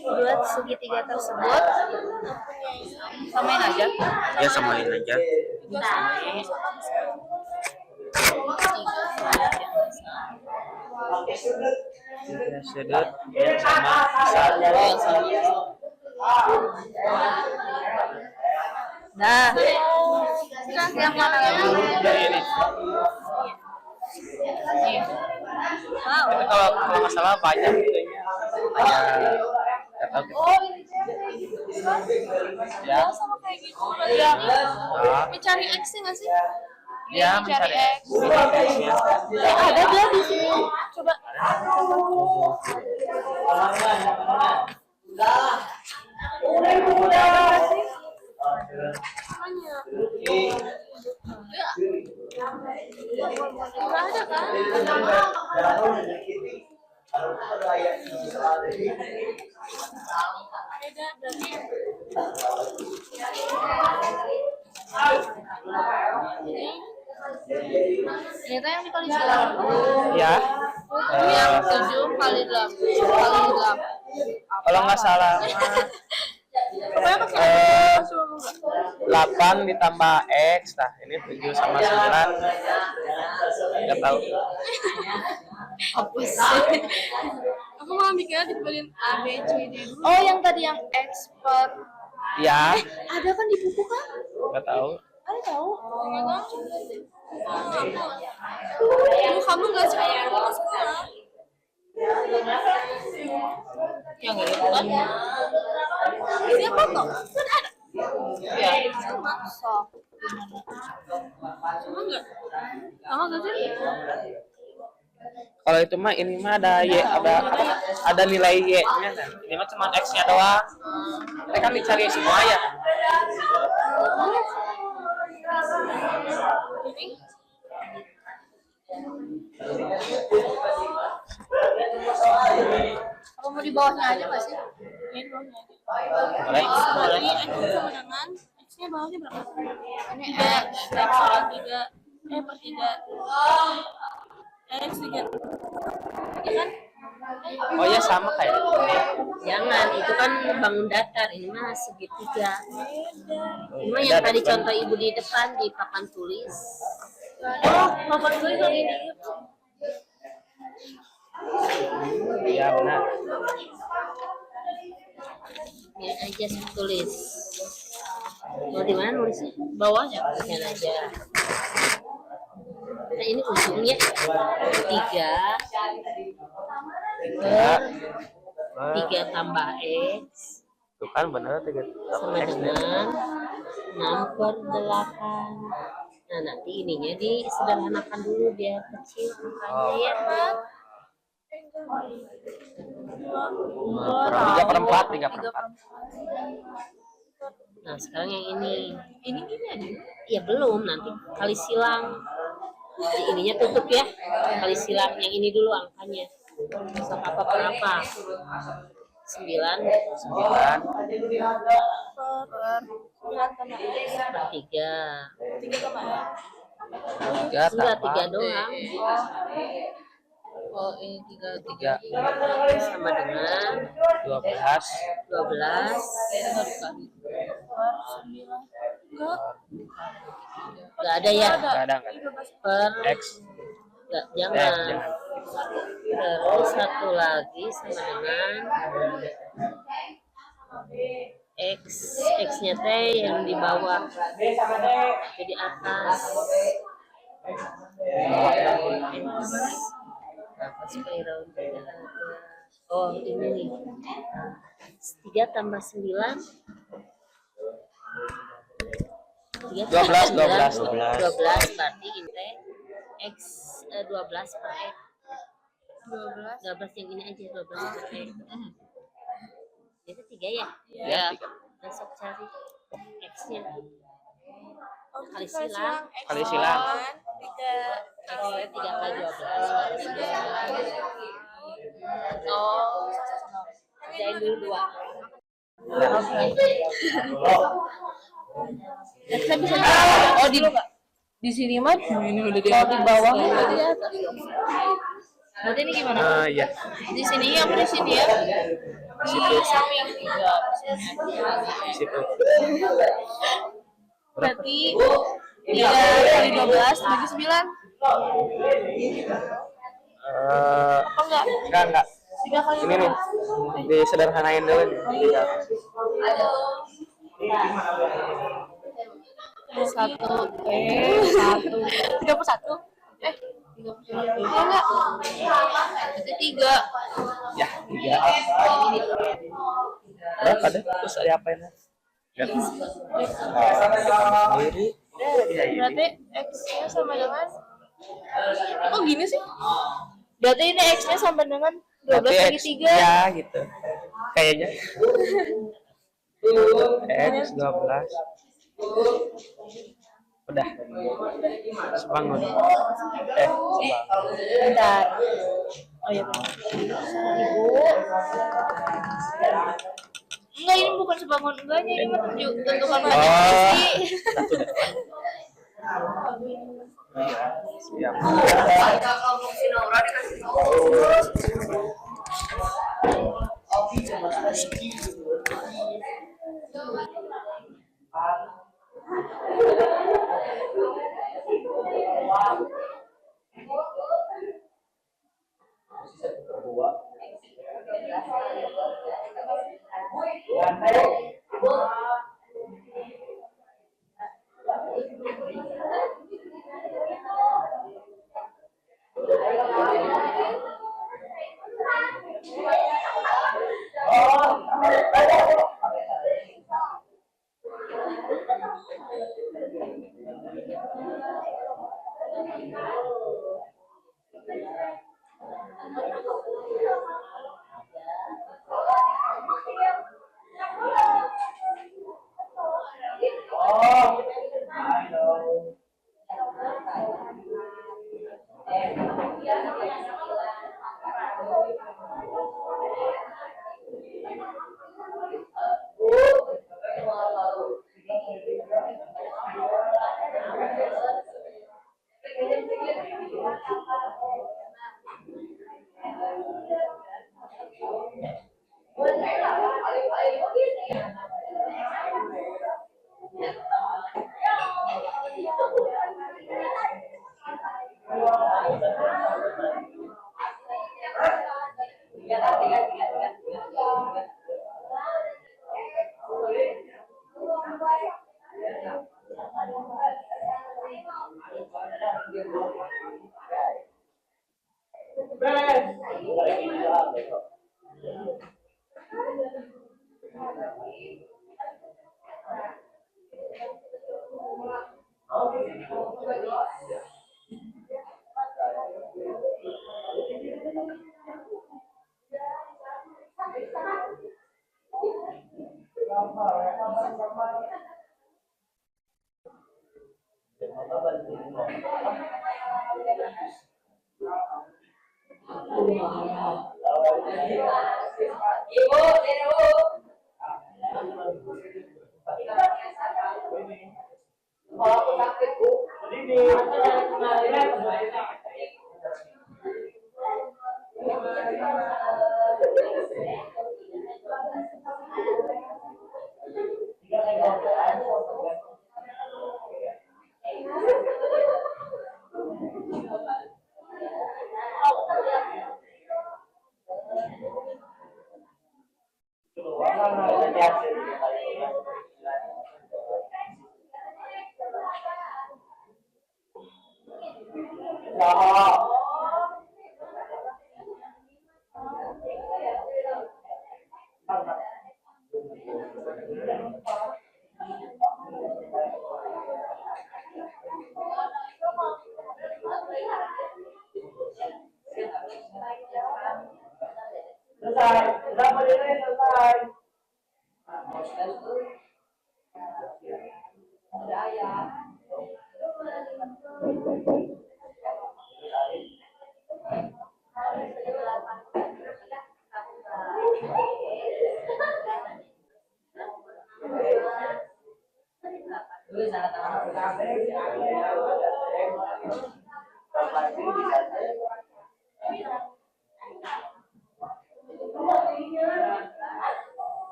S5: Buat segitiga tersebut samain aja.
S6: Ya samain aja. Ya sudut sama
S5: Nah, yang mana lagi?
S6: ini.
S5: Nih. Wow.
S6: Tapi kalau nggak salah banyak itunya. Nggak tahu gitu. Ya.
S5: Sama kayak gitu. Ya.
S6: Nah,
S5: Mencari X nggak sih?
S6: ya mencari X.
S5: Ada dia di sini. Coba. Nggak ada kan? Beda berarti. Ini tuh yang dikali 9.
S6: Ya.
S5: Ini yang 7 kali 8. Kali 8.
S6: Kalau nggak salah
S5: Pokoknya pakai
S6: 8 ditambah X, nah ini 7 sama 9. Nggak tahu.
S5: apa sih? Aku malah mikirnya dibagiin A, B, C, D dulu. Oh, yang tadi yang expert.
S6: Ya,
S5: Ada kan di buku kan?
S6: nggak tahu.
S5: Ada tahu. Enggak tahu. Ibu kamu nggak suka buku sekolah? Yang ini kan? Ini foto kan ada.
S6: Ya.
S5: Sama sok. Sama nggak? Sama nggak sih?
S6: Kalau itu mah ini mah ada ada nilai Y-nya kan. Ini mah cuma X-nya doang. Kita kan dicari semua ya.
S5: Apa mau di bawahnya aja nggak sih? Ini di bawahnya aja.
S6: Boleh?
S5: Berarti X sama dengan X-nya bawahnya berapa? Ini X per 3. X 3. Iya kan?
S6: Oh ya sama kayak itu.
S4: Jangan, itu kan bangun datar, ini mah segitiga. Ini mah yang tadi contoh ibu di depan di papan tulis.
S5: Oh, papan tulis lagi ini.
S6: Iya benar.
S4: Ini aja tulis. Mau di mana nulisnya?
S5: Bawahnya.
S4: Ini aja. Nah ini ujungnya 3 per 3 tambah X
S6: Tuh kan benar 3
S4: sama dengan 6 per 8. Nah nanti ininya disederhanakan dulu biar kecil angkanya ya kan.
S6: 3 per 4, 3 per 4.
S4: Nah sekarang yang ini
S5: Ini gini aja.
S4: ya belum, nanti kali silang ininya tutup ya. Kali silang yang ini dulu angkanya. Sok apa per apa? 9
S6: 9
S4: per 3.
S6: 3
S4: Enggak, 3
S6: tambah
S4: doang.
S5: Oh, ini 3
S6: 3
S4: Sama dengan
S6: 12
S4: 12 enggak ada ya
S6: nggak ada
S4: per
S6: X
S4: enggak,
S6: jangan
S4: jangan. Terus satu lagi sama dengan X, X-nya teh yang di bawah, jadi atas. X atas spiral tidak ada. Oh ini nih, 3 tambah 9 3
S6: 12
S4: berarti ini teh X 12 per X 12 yang ini aja 12 per X itu 3 ya?
S6: ya
S4: Besok cari X-nya kali silang
S6: kali silang
S4: 3 kali 12
S5: Oh,
S4: kerjain dulu 2.
S5: X-nya bisa oh di sini mah ini udah di bawah udah di atas. Berarti ini gimana?
S6: ya
S5: Di sini apa di sini ya? Di samping. Ya,
S6: di situ
S5: berarti 3 kali 12 bagi 9. Apa enggak? 3 kali
S6: ini nih disederhanain dulu nih.
S5: Satu 31 enggak itu 3
S6: ya 3 berapa deh terus ada apa ini sendiri ya ini
S5: berarti X-nya sama dengan kok gini sih? Berarti ini X-nya sama dengan 12
S6: berarti
S5: bagi
S6: X
S5: 3
S6: ya gitu kayaknya X 12 udah sebangun
S5: bentar oh iya Ibu enggak ini bukan sebangun enggaknya ini mah tentukan posisi
S6: siap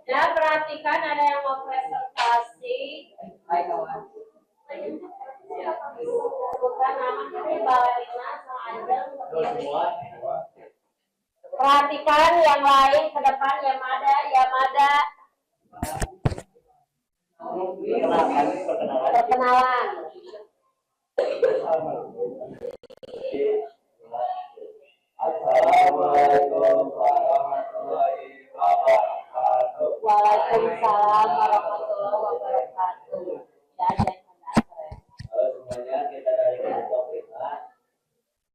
S4: Ya, perhatikan ada yang mau presentasi. Bukan namanya balerina sama perhatikan yang lain ke depan, Yamada. Perkenalan.
S3: Assalamualaikum warahmatullahi wabarakatuh.
S4: Waalaikumsalam warahmatullahi wabarakatuh.
S3: Halo semuanya, kita dari kelompok 5.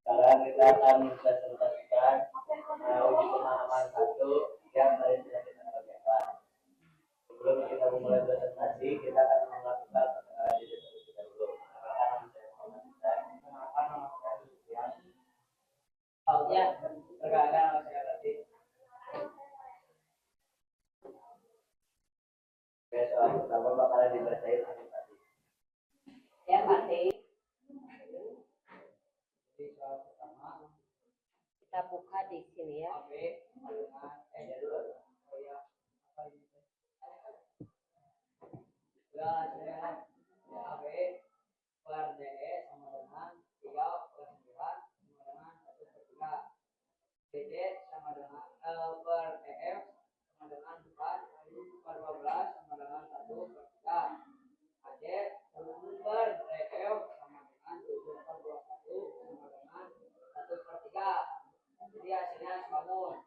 S3: Sekarang kita akan mempresentasikan uji pemahaman 1 yang tadi Sekarang saya berarti. Oke, soal pertama bakalan dibacain tadi.
S4: Ya, Pati.
S3: Jadi soal pertama,
S4: Kita buka di sini ya.
S3: AB dengan dulu. Oh ya, apa ini? Ya, saya AB per DE sama dengan 3/9 sama dengan 1/3. BD sama dengan per EF sama dengan 4/12 sama dengan 1/3. AD per EF sama dengan 7/21 sama dengan 1/3. Jadi hasilnya sebangun.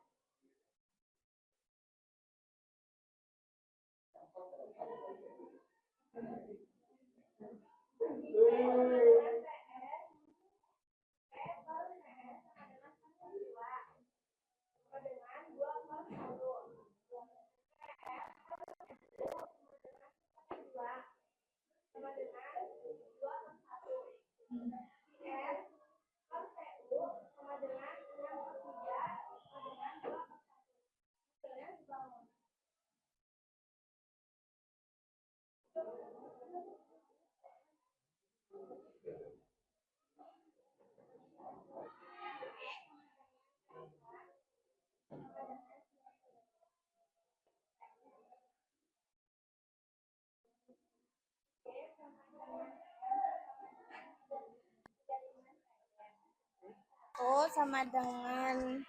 S5: O sama dengan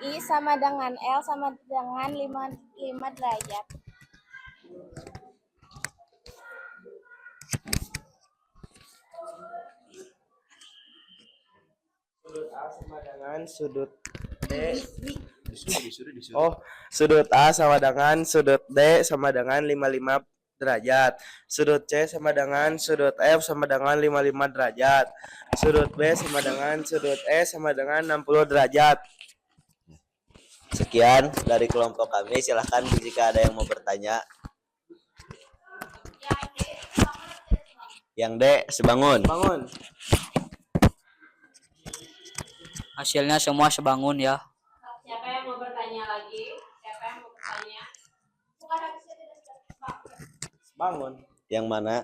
S5: I sama dengan L sama dengan 5 derajat.
S7: Sudut A sama dengan sudut D. Oh, sudut A sama dengan sudut D sama dengan 55 derajat. Sudut C sama dengan sudut F sama dengan 55 derajat. Sudut B sama dengan sudut E sama dengan 60 derajat.
S8: Sekian dari kelompok kami, silahkan jika ada yang mau bertanya. Yang D, sebangun.
S7: Bangun.
S3: Hasilnya semua sebangun ya.
S4: Siapa yang mau bertanya lagi? Siapa yang mau bertanya?
S7: Bangun.
S8: Yang mana?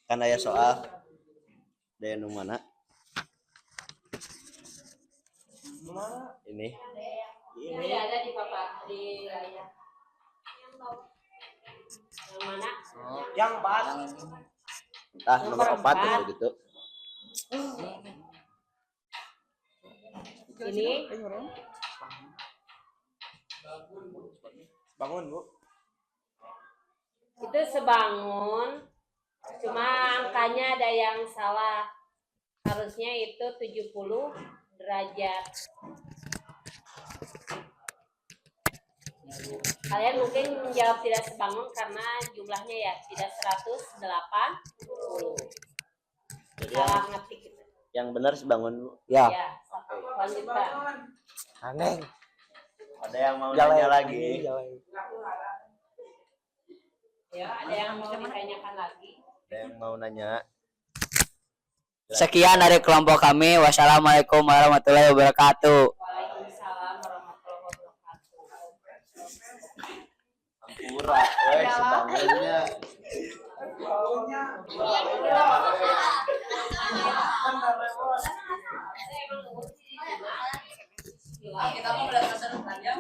S8: Kan ada soal. D nu mana? Ini.
S4: Ini ada di papan di layar. Yang mana?
S7: Yang pas.
S8: Entah nomor 4 begitu.
S4: Ini
S7: Bangun, Bu.
S4: itu sebangun, cuma angkanya ada yang salah. Harusnya itu 70 derajat. Kalian mungkin menjawab tidak sebangun karena jumlahnya ya tidak 180.
S8: Jadi
S4: Salah ngetik gitu.
S8: yang benar sebangun, Bu.
S4: Ya, lanjutkan.
S7: Aneh.
S8: Ada yang mau nanya lagi?
S4: Ya, ada yang mau ditanyakan lagi?
S8: Ada yang mau nanya?
S3: Sekian dari kelompok kami. Wassalamualaikum warahmatullahi wabarakatuh.
S4: Waalaikumsalam warahmatullahi wabarakatuh.
S8: Ampura, sebangunnya.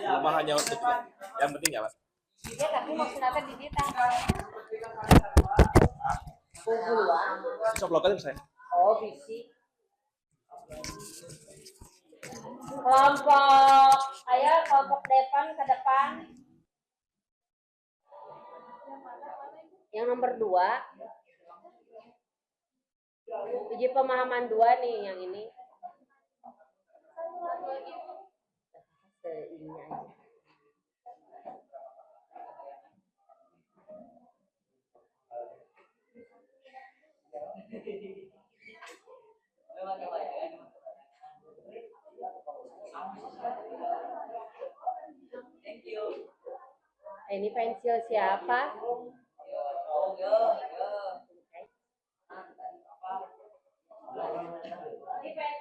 S2: Rumah hanya untuk yang penting ya, Pak.
S4: Ya, tapi maksudnya di kita.
S2: Bisa blokan saya.
S4: Oh, bisi. Kelompok, ayo kelompok depan ke depan. Yang nomor 2. Uji pemahaman 2 nih yang ini. Ini aja. Ini pensil siapa? Ini pensil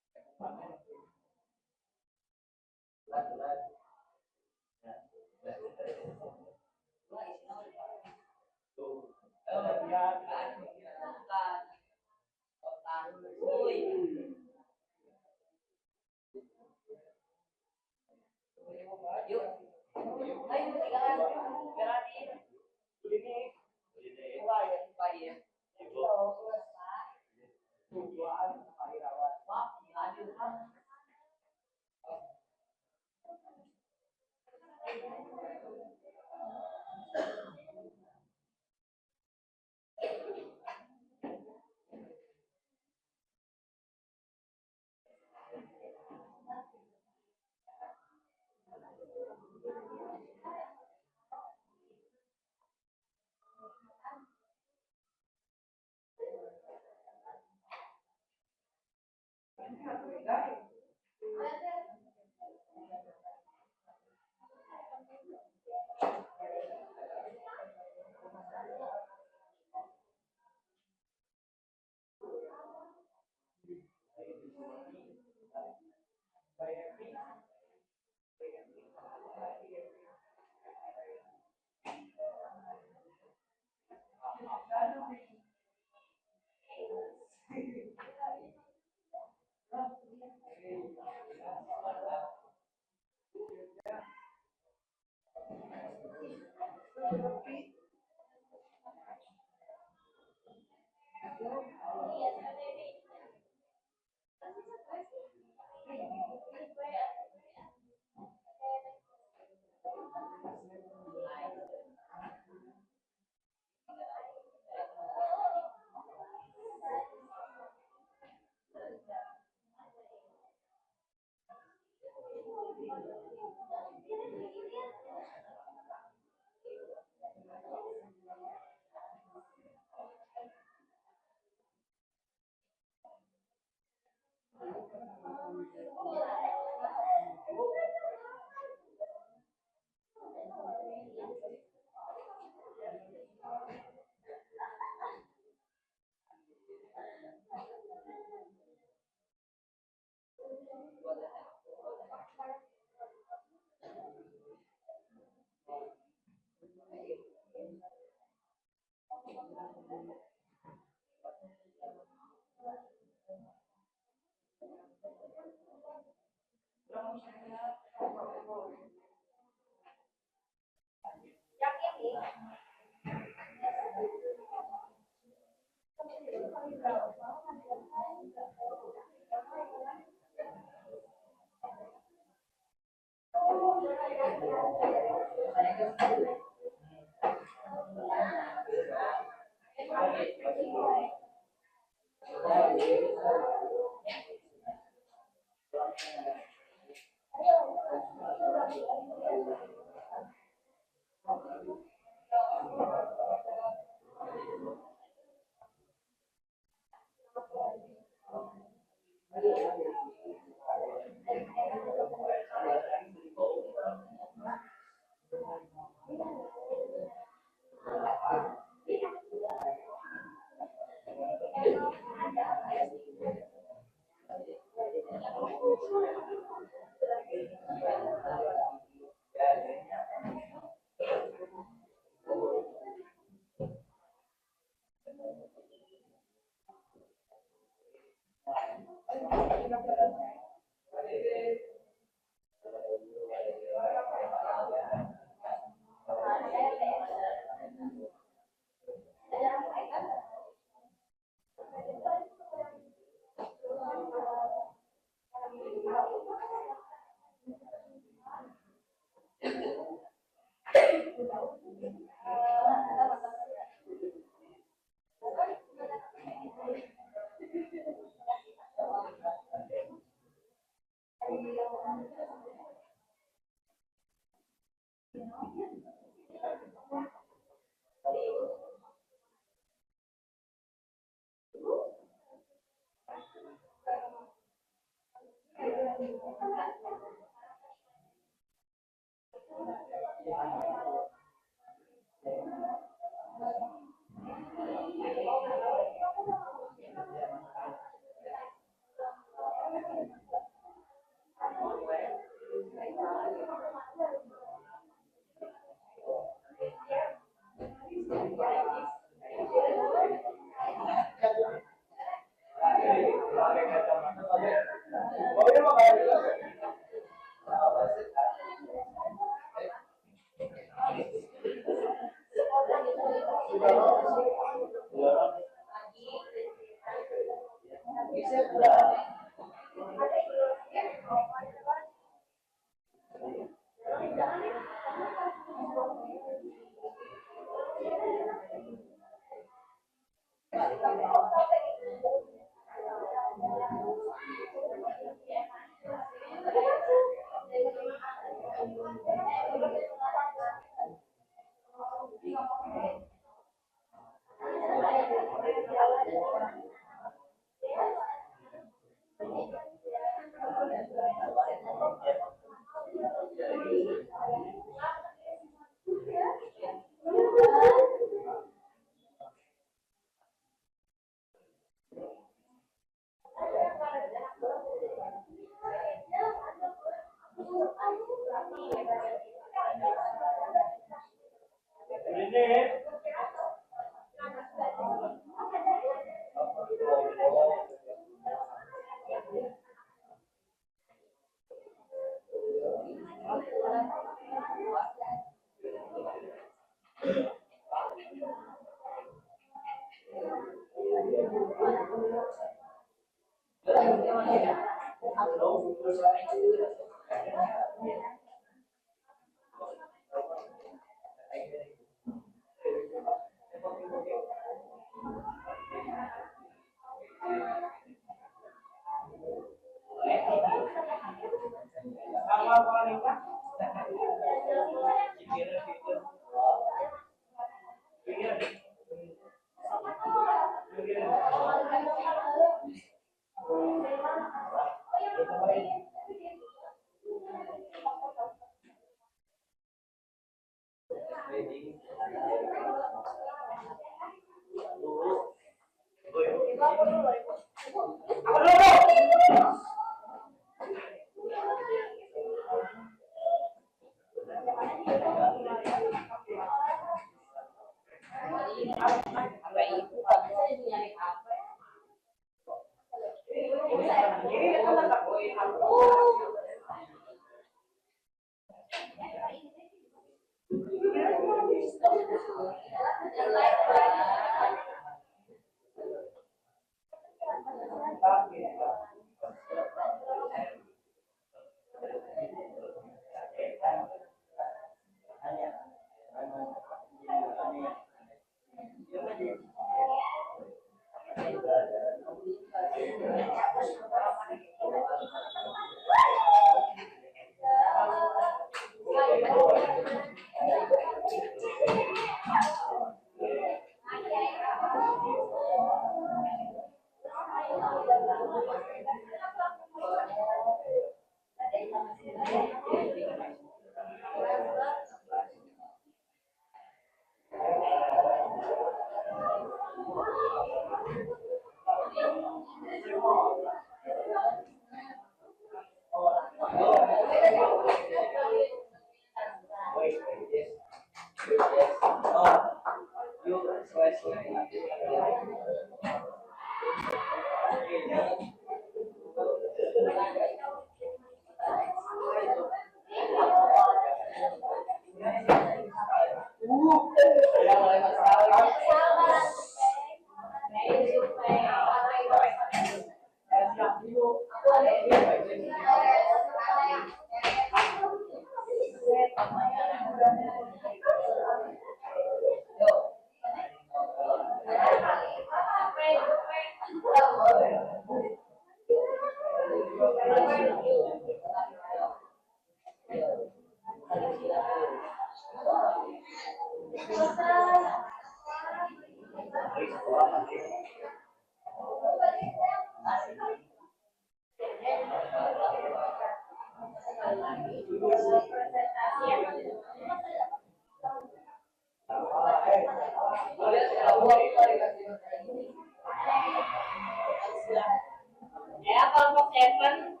S4: Stephen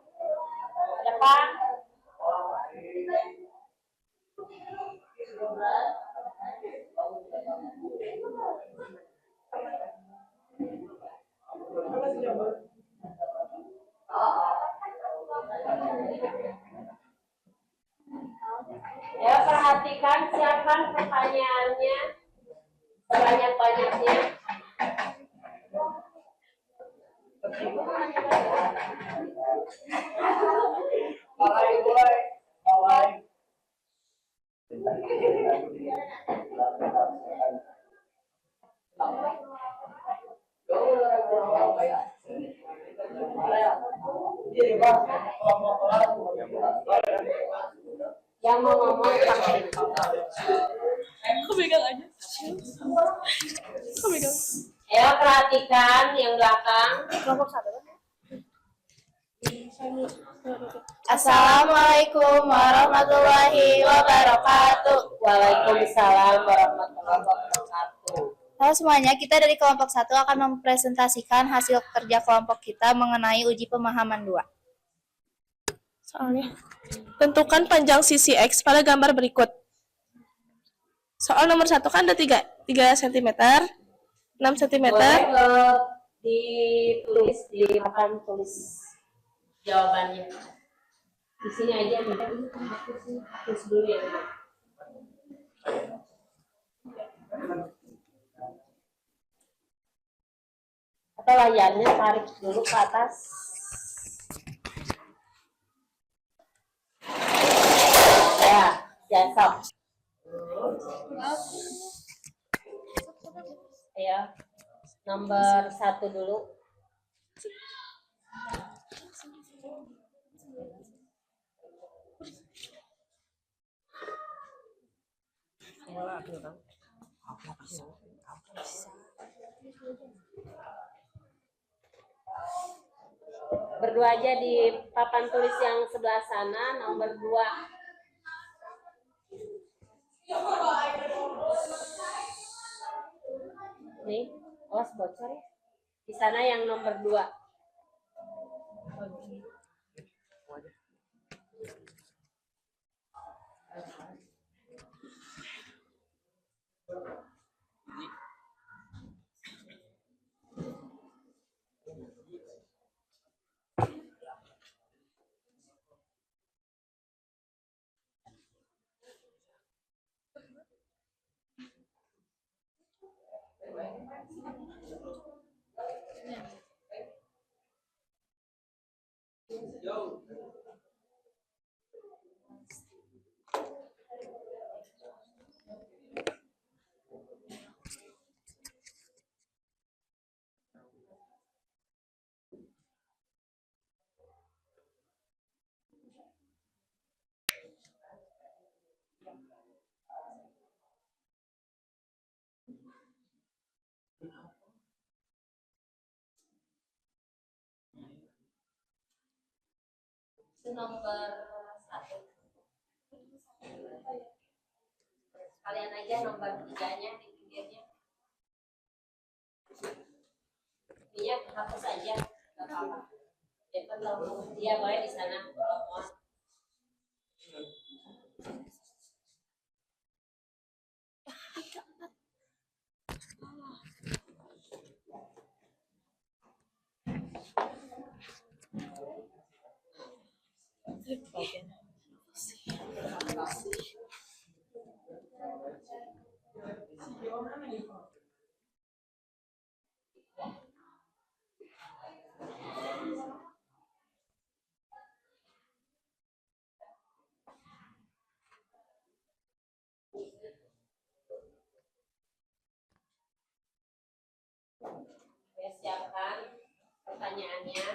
S4: depan. Ya, perhatikan, siapkan pertanyaannya sebanyak-banyaknya. Yang mau ngomong pakai.
S5: Aku pegang aja. Aku pegang.
S4: Ya, perhatikan yang belakang.
S5: Kelompok 1 kan? Assalamualaikum warahmatullahi wabarakatuh.
S4: Waalaikumsalam warahmatullahi wabarakatuh.
S5: Halo semuanya, kita dari kelompok 1 akan mempresentasikan hasil kerja kelompok kita mengenai uji pemahaman 2. Soalnya, tentukan panjang sisi X pada gambar berikut. Soal nomor 1 kan ada 3 cm, 6 cm.
S4: Boleh ditulis di papan tulis jawabannya. Di sini aja, minta ini hapus dulu ya. Atau layarnya tarik dulu ke atas. Ya, jatuh. Ya, nomor 1 dulu. Berdua aja di papan tulis yang sebelah sana, nomor 2. Nih, awas bocor ya. Di sana yang nomor 2. Itu nomor 1. Kalian aja nomor 3-nya di pinggirnya. Ini hapus aja, nggak apa-apa. Dia boleh di sana kalau mau. Ya, siapkan pertanyaannya.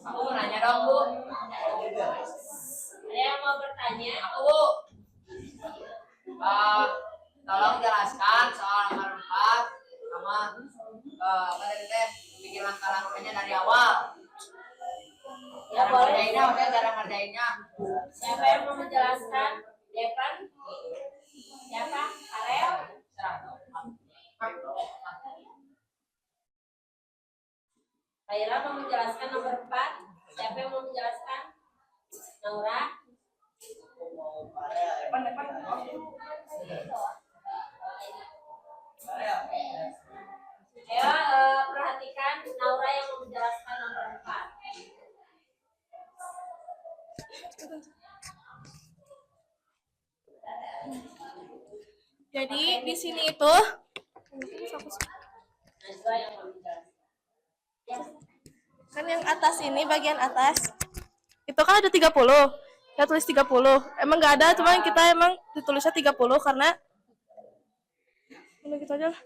S4: Aku mau nanya dong, Bu. Ada yang mau bertanya? Aku.
S9: Tolong jelaskan soal nomor 4 sama apa tadi teh bikin langkah-langkahnya dari awal.
S4: Ya
S9: Cara
S4: boleh.
S9: ngerjainnya, maksudnya cara ngerjainnya.
S4: Siapa yang mau menjelaskan? Devan? Siapa? Karel? Kaira mau menjelaskan nomor 4. Siapa yang mau menjelaskan? Naura? Ayo perhatikan Naura yang mau menjelaskan nomor 4.
S5: Jadi di sini itu
S4: Najwa yang mau menjelaskan.
S5: kan yang atas ini bagian atas itu kan ada 30. Kita tulis 30. Emang nggak ada, cuma kita emang ditulisnya 30 karena ini gitu aja lah.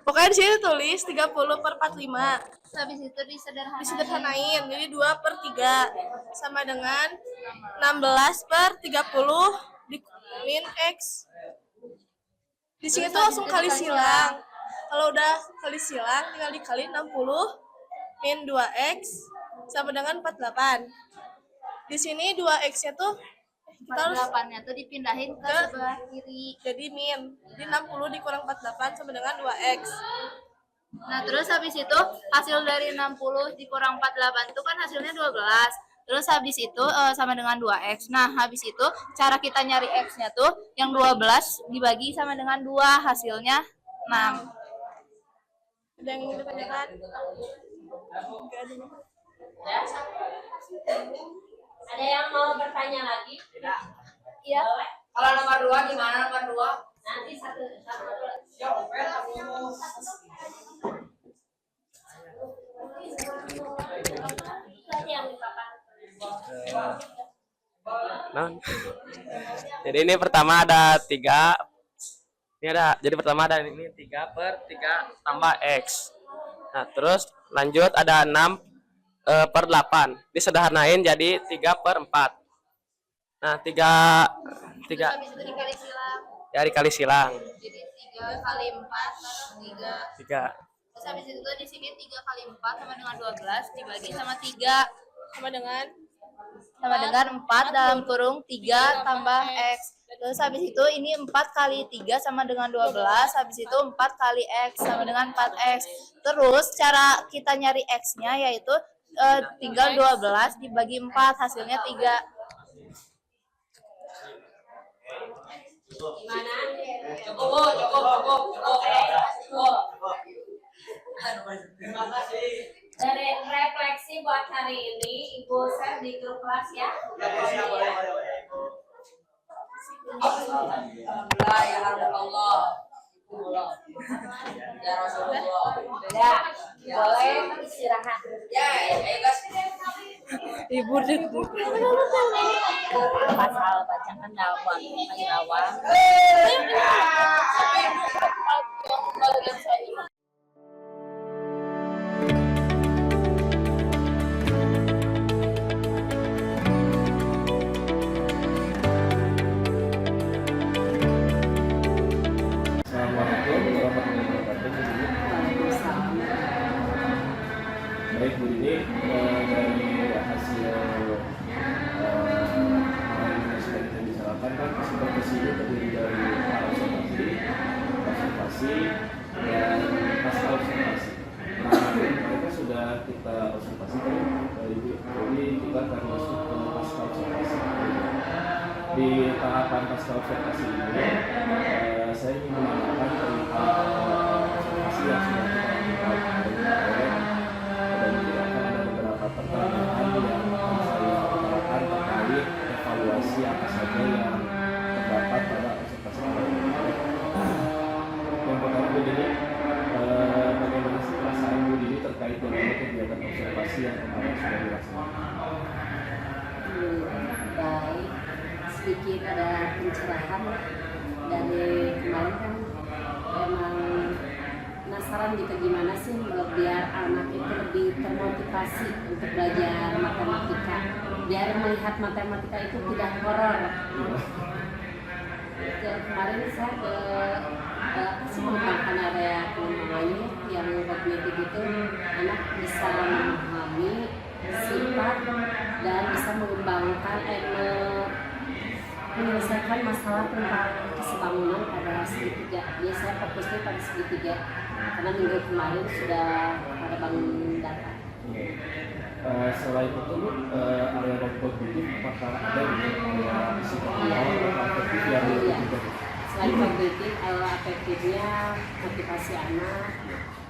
S5: Pokoknya di sini tulis 30 per 45.
S10: Habis itu
S5: Disederhanain. Jadi 2 per 3 sama dengan 16 per 30 di min X. Di sini tuh langsung kali silang. Kalau udah kali silang tinggal dikali 60 min 2X sama dengan 48. Di sini 2X-nya tuh kita harus
S10: 48-nya tuh dipindahin ke sebelah kiri.
S5: jadi min. Jadi 60 dikurang 48 sama dengan 2X.
S10: Nah, terus habis itu hasil dari 60 dikurang 48 itu kan hasilnya 12. Terus habis itu sama dengan 2X. Nah, habis itu cara kita nyari X-nya tuh yang 12 dibagi sama dengan 2, hasilnya 6.
S5: Ada yang ingin ditanyakan?
S4: Ya. Ada yang mau bertanya lagi?
S10: Iya.
S4: Boleh.
S9: Kalau nomor 2 gimana nomor 2?
S4: Nanti satu. Tadi yang dipakai.
S6: Nah, jadi ini pertama ada 3. Ini ada, jadi pertama ada ini 3 per 3 tambah X. Nah, terus lanjut ada 6 per 8. Disederhanain jadi 3 per 4. Nah, 3
S10: Habis itu dikali silang.
S6: ya dikali silang.
S10: Jadi 3 kali 4 3.
S6: 3.
S10: Terus habis itu di sini 3 kali 4 sama dengan 12 dibagi sama 3
S5: Sama dengan
S10: 4 dalam kurung 3 tambah X. Terus habis itu ini 4 kali 3 sama dengan 12. Habis itu 4 kali X sama dengan 4X. Terus cara kita nyari X-nya yaitu tinggal 12 dibagi 4, hasilnya 3.
S4: Gimana?
S9: Cukup.
S3: Terima kasih.
S4: Dari refleksi buat hari ini, Ibu share di grup kelas ya.
S3: Boleh.
S9: Alhamdulillah ya Allah. Ya Rasulullah.
S4: Ya, boleh istirahat.
S9: Ya, ayo guys.
S5: Ibu deh.
S4: Pasal bacakan dakwah pendakwah.
S2: Assalamualaikum warahmatullahi wabarakatuh. Baik Bu Dini, dari hasil yang sudah kita bicarakan kan supervisi ini terdiri dari observasi dan pasca observasi. Nah, mereka sudah kita observasi kan, jadi kita akan masuk ke pasca observasi. Di tahapan pasca observasi ini, saya ingin menanyakan tentang observasi yang sudah kita lakukan dan tidak akan ada beberapa pertanyaan yang akan saya
S1: sedikit ada pencerahan lah. Dari kemarin kan emang penasaran gitu gimana sih biar anak itu lebih termotivasi untuk belajar matematika, biar melihat matematika itu tidak horor. Dan kemarin saya mengembangkan area pengembangannya yang kognitif itu anak bisa memahami sifat dan bisa mengembangkan menyelesaikan masalah tentang kesebangunan pada segitiga. Jadi saya fokusnya pada segitiga karena minggu kemarin sudah pada bangun data.
S2: Selain itu Bu, area kognitif apakah ada di area psikomotor atau afektif yang
S1: Iya. Selain kognitif, afektifnya motivasi anak,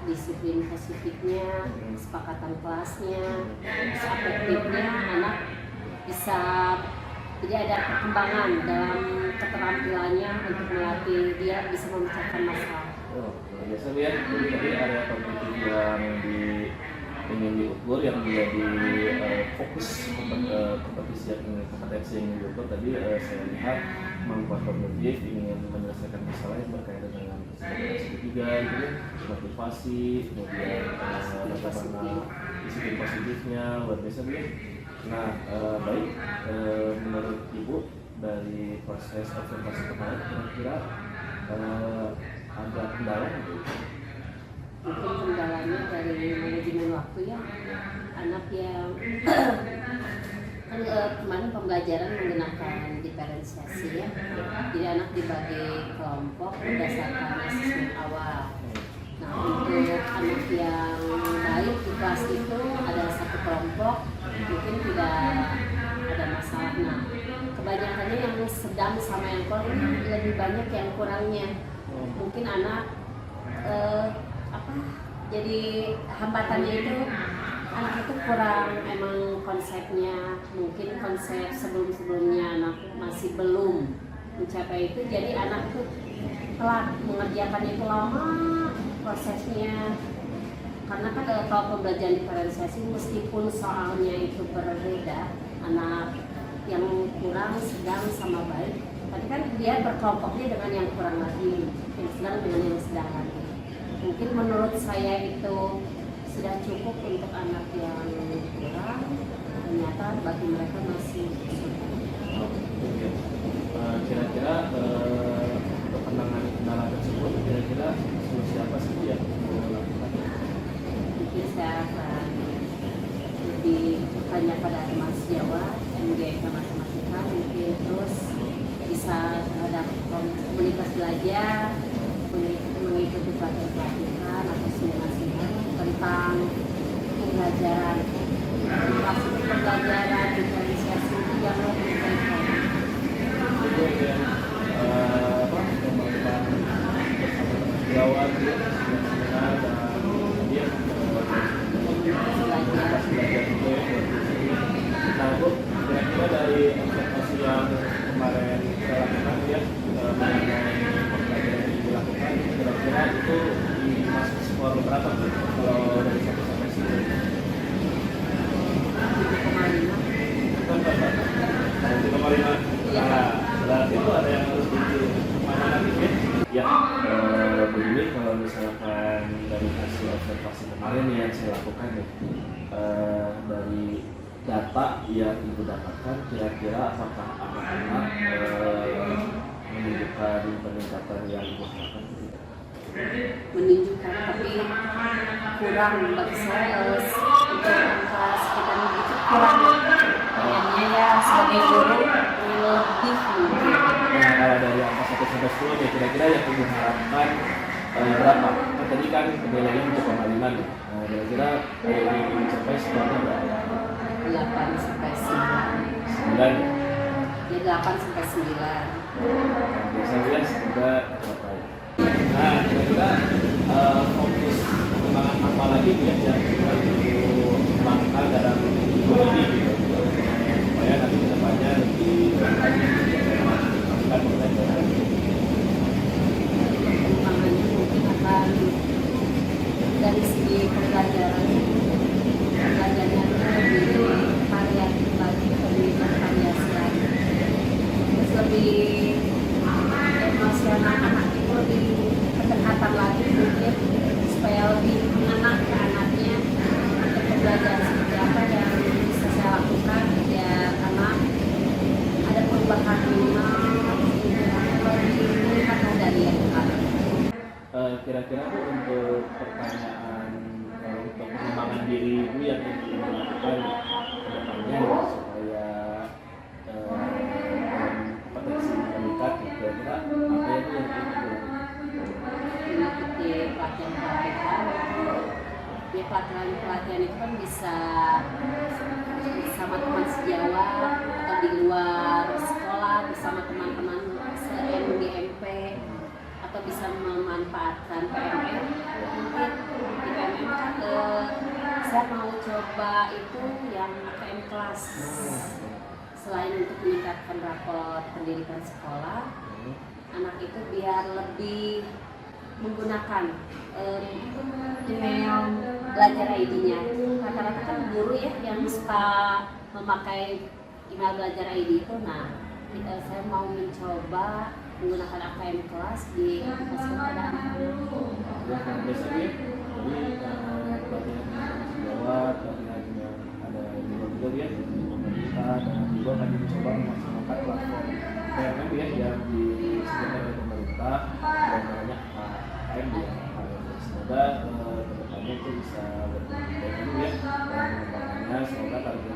S1: disiplin positifnya, kesepakatan kelasnya, terus afektifnya anak bisa jadi ada perkembangan dalam keterampilannya untuk melatih dia bisa memecahkan masalah.
S2: Biasa lihat tadi area kognitif yang ingin diukur yang menjadi fokus kompetisi yang kompetensi yang diukur tadi saya lihat kemampuan kognitif ingin menyelesaikan masalah yang berkaitan dengan segitiga gitu, motivasi, kemudian bagaimana disiplin positifnya luar biasa ya. Nah baik, menurut Ibu dari proses observasi kemarin kira-kira ada kendala gitu?
S1: Mungkin kendalanya dari manajemen waktu ya, anak yang kan kemarin pembelajaran menggunakan diferensiasi ya, jadi anak dibagi kelompok berdasarkan asesmen awal. Nah untuk anak yang baik di kelas itu ada satu kelompok mungkin tidak ada masalah. Nah kebanyakannya yang sedang sama yang kurang ini lebih banyak yang kurangnya. Mungkin anak jadi hambatannya itu anak itu kurang emang konsepnya, mungkin konsep sebelumnya anak masih belum mencapai itu, jadi anak itu telat mengerjakannya itu lama prosesnya. Karena kan kalau pembelajaran diferensiasi meskipun soalnya itu berbeda, anak yang kurang, sedang, sama baik, tapi kan dia berkelompoknya dengan yang kurang lagi, yang sedang dengan yang sedang lagi. Mungkin menurut saya itu sudah cukup untuk anak yang kurang, ternyata bagi mereka masih sulit.
S2: Kira-kira untuk penanganan kendala tersebut kira-kira solusi apa sih yang mau lakukan?
S1: Mungkin saya akan lebih bertanya pada Mas Jawa, MGK Matematika, mungkin terus bisa terhadap komunitas belajar, mengikuti pelatihan atau seminar tentang pembelajaran, masuk pembelajaran diferensiasi yang lebih baik.
S2: Kemudian melakukan Jawa seminar dan kemudian belajar juga. Nah Bu, kira-kira dari observasi yang kemarin saya lakukan ya mengenai pembelajaran yang dilakukan, kira-kira itu masuk skor berapa Bu kalau dari 1 sampai 10? 7,5. Nah, berarti itu ada yang harus diamankan ya? Ya, begini kalau misalkan dari hasil observasi kemarin yang saya lakukan ya, dari data yang Ibu dapatkan, kira-kira apakah anak-anak menunjukkan peningkatan yang Ibu harapkan?
S1: Menunjukkan, tapi kurang bagi saya untuk angka sekitar itu kurang. Kayaknya ya sebagai guru lebih mungkin.
S2: Nah, kalau dari angka 1 sampai 10 ya kira-kira yang Ibu harapkan berapa? Nah, tadi kan penilaian untuk pengaliman. Nah, kira-kira yang ingin mencapai skornya berapa?
S1: 8 sampai 9.
S2: 9 ya?
S1: Ya 8 sampai 9.
S2: Biasanya lihat semoga tercapai. Nah, kira-kira fokus pengembangan apa lagi yang kita perlu kembangkan dalam minggu ini gitu, supaya nanti kedepannya lebih lagi melakukan pembelajaran.
S1: Pengembangannya mungkin akan dari segi pembelajarannya lebih variatif lagi, lebih bervariasi lagi. Terus
S2: kedepannya ya, supaya potensi meningkat ya, kira-kira apa ya Bu yang ingin
S1: mengikuti pelatihan-pelatihan. Ya pelatihan itu kan bisa bersama teman sejawat atau di luar sekolah bersama teman-teman se-MDMP atau bisa memanfaatkan PMM. Mungkin di PMM kan saya mau coba itu yang AKM kelas. Selain untuk meningkatkan rapor pendidikan sekolah, anak itu biar lebih menggunakan email belajar ID-nya. Rata-rata kan guru ya yang suka memakai email belajar ID itu. Nah, saya mau mencoba menggunakan AKM kelas di aplikasi pada anak-anak.
S2: biasanya jadi pelatihan sejawat, pelatihan yang ada di luar ya, di pemerintah, dan juga akan mencoba memaksimalkan platform PMM ya yang disediakan oleh pemerintah dan namanya AKM ya. Semoga kedepannya itu bisa berkembang ya, dan mengembangkannya semoga target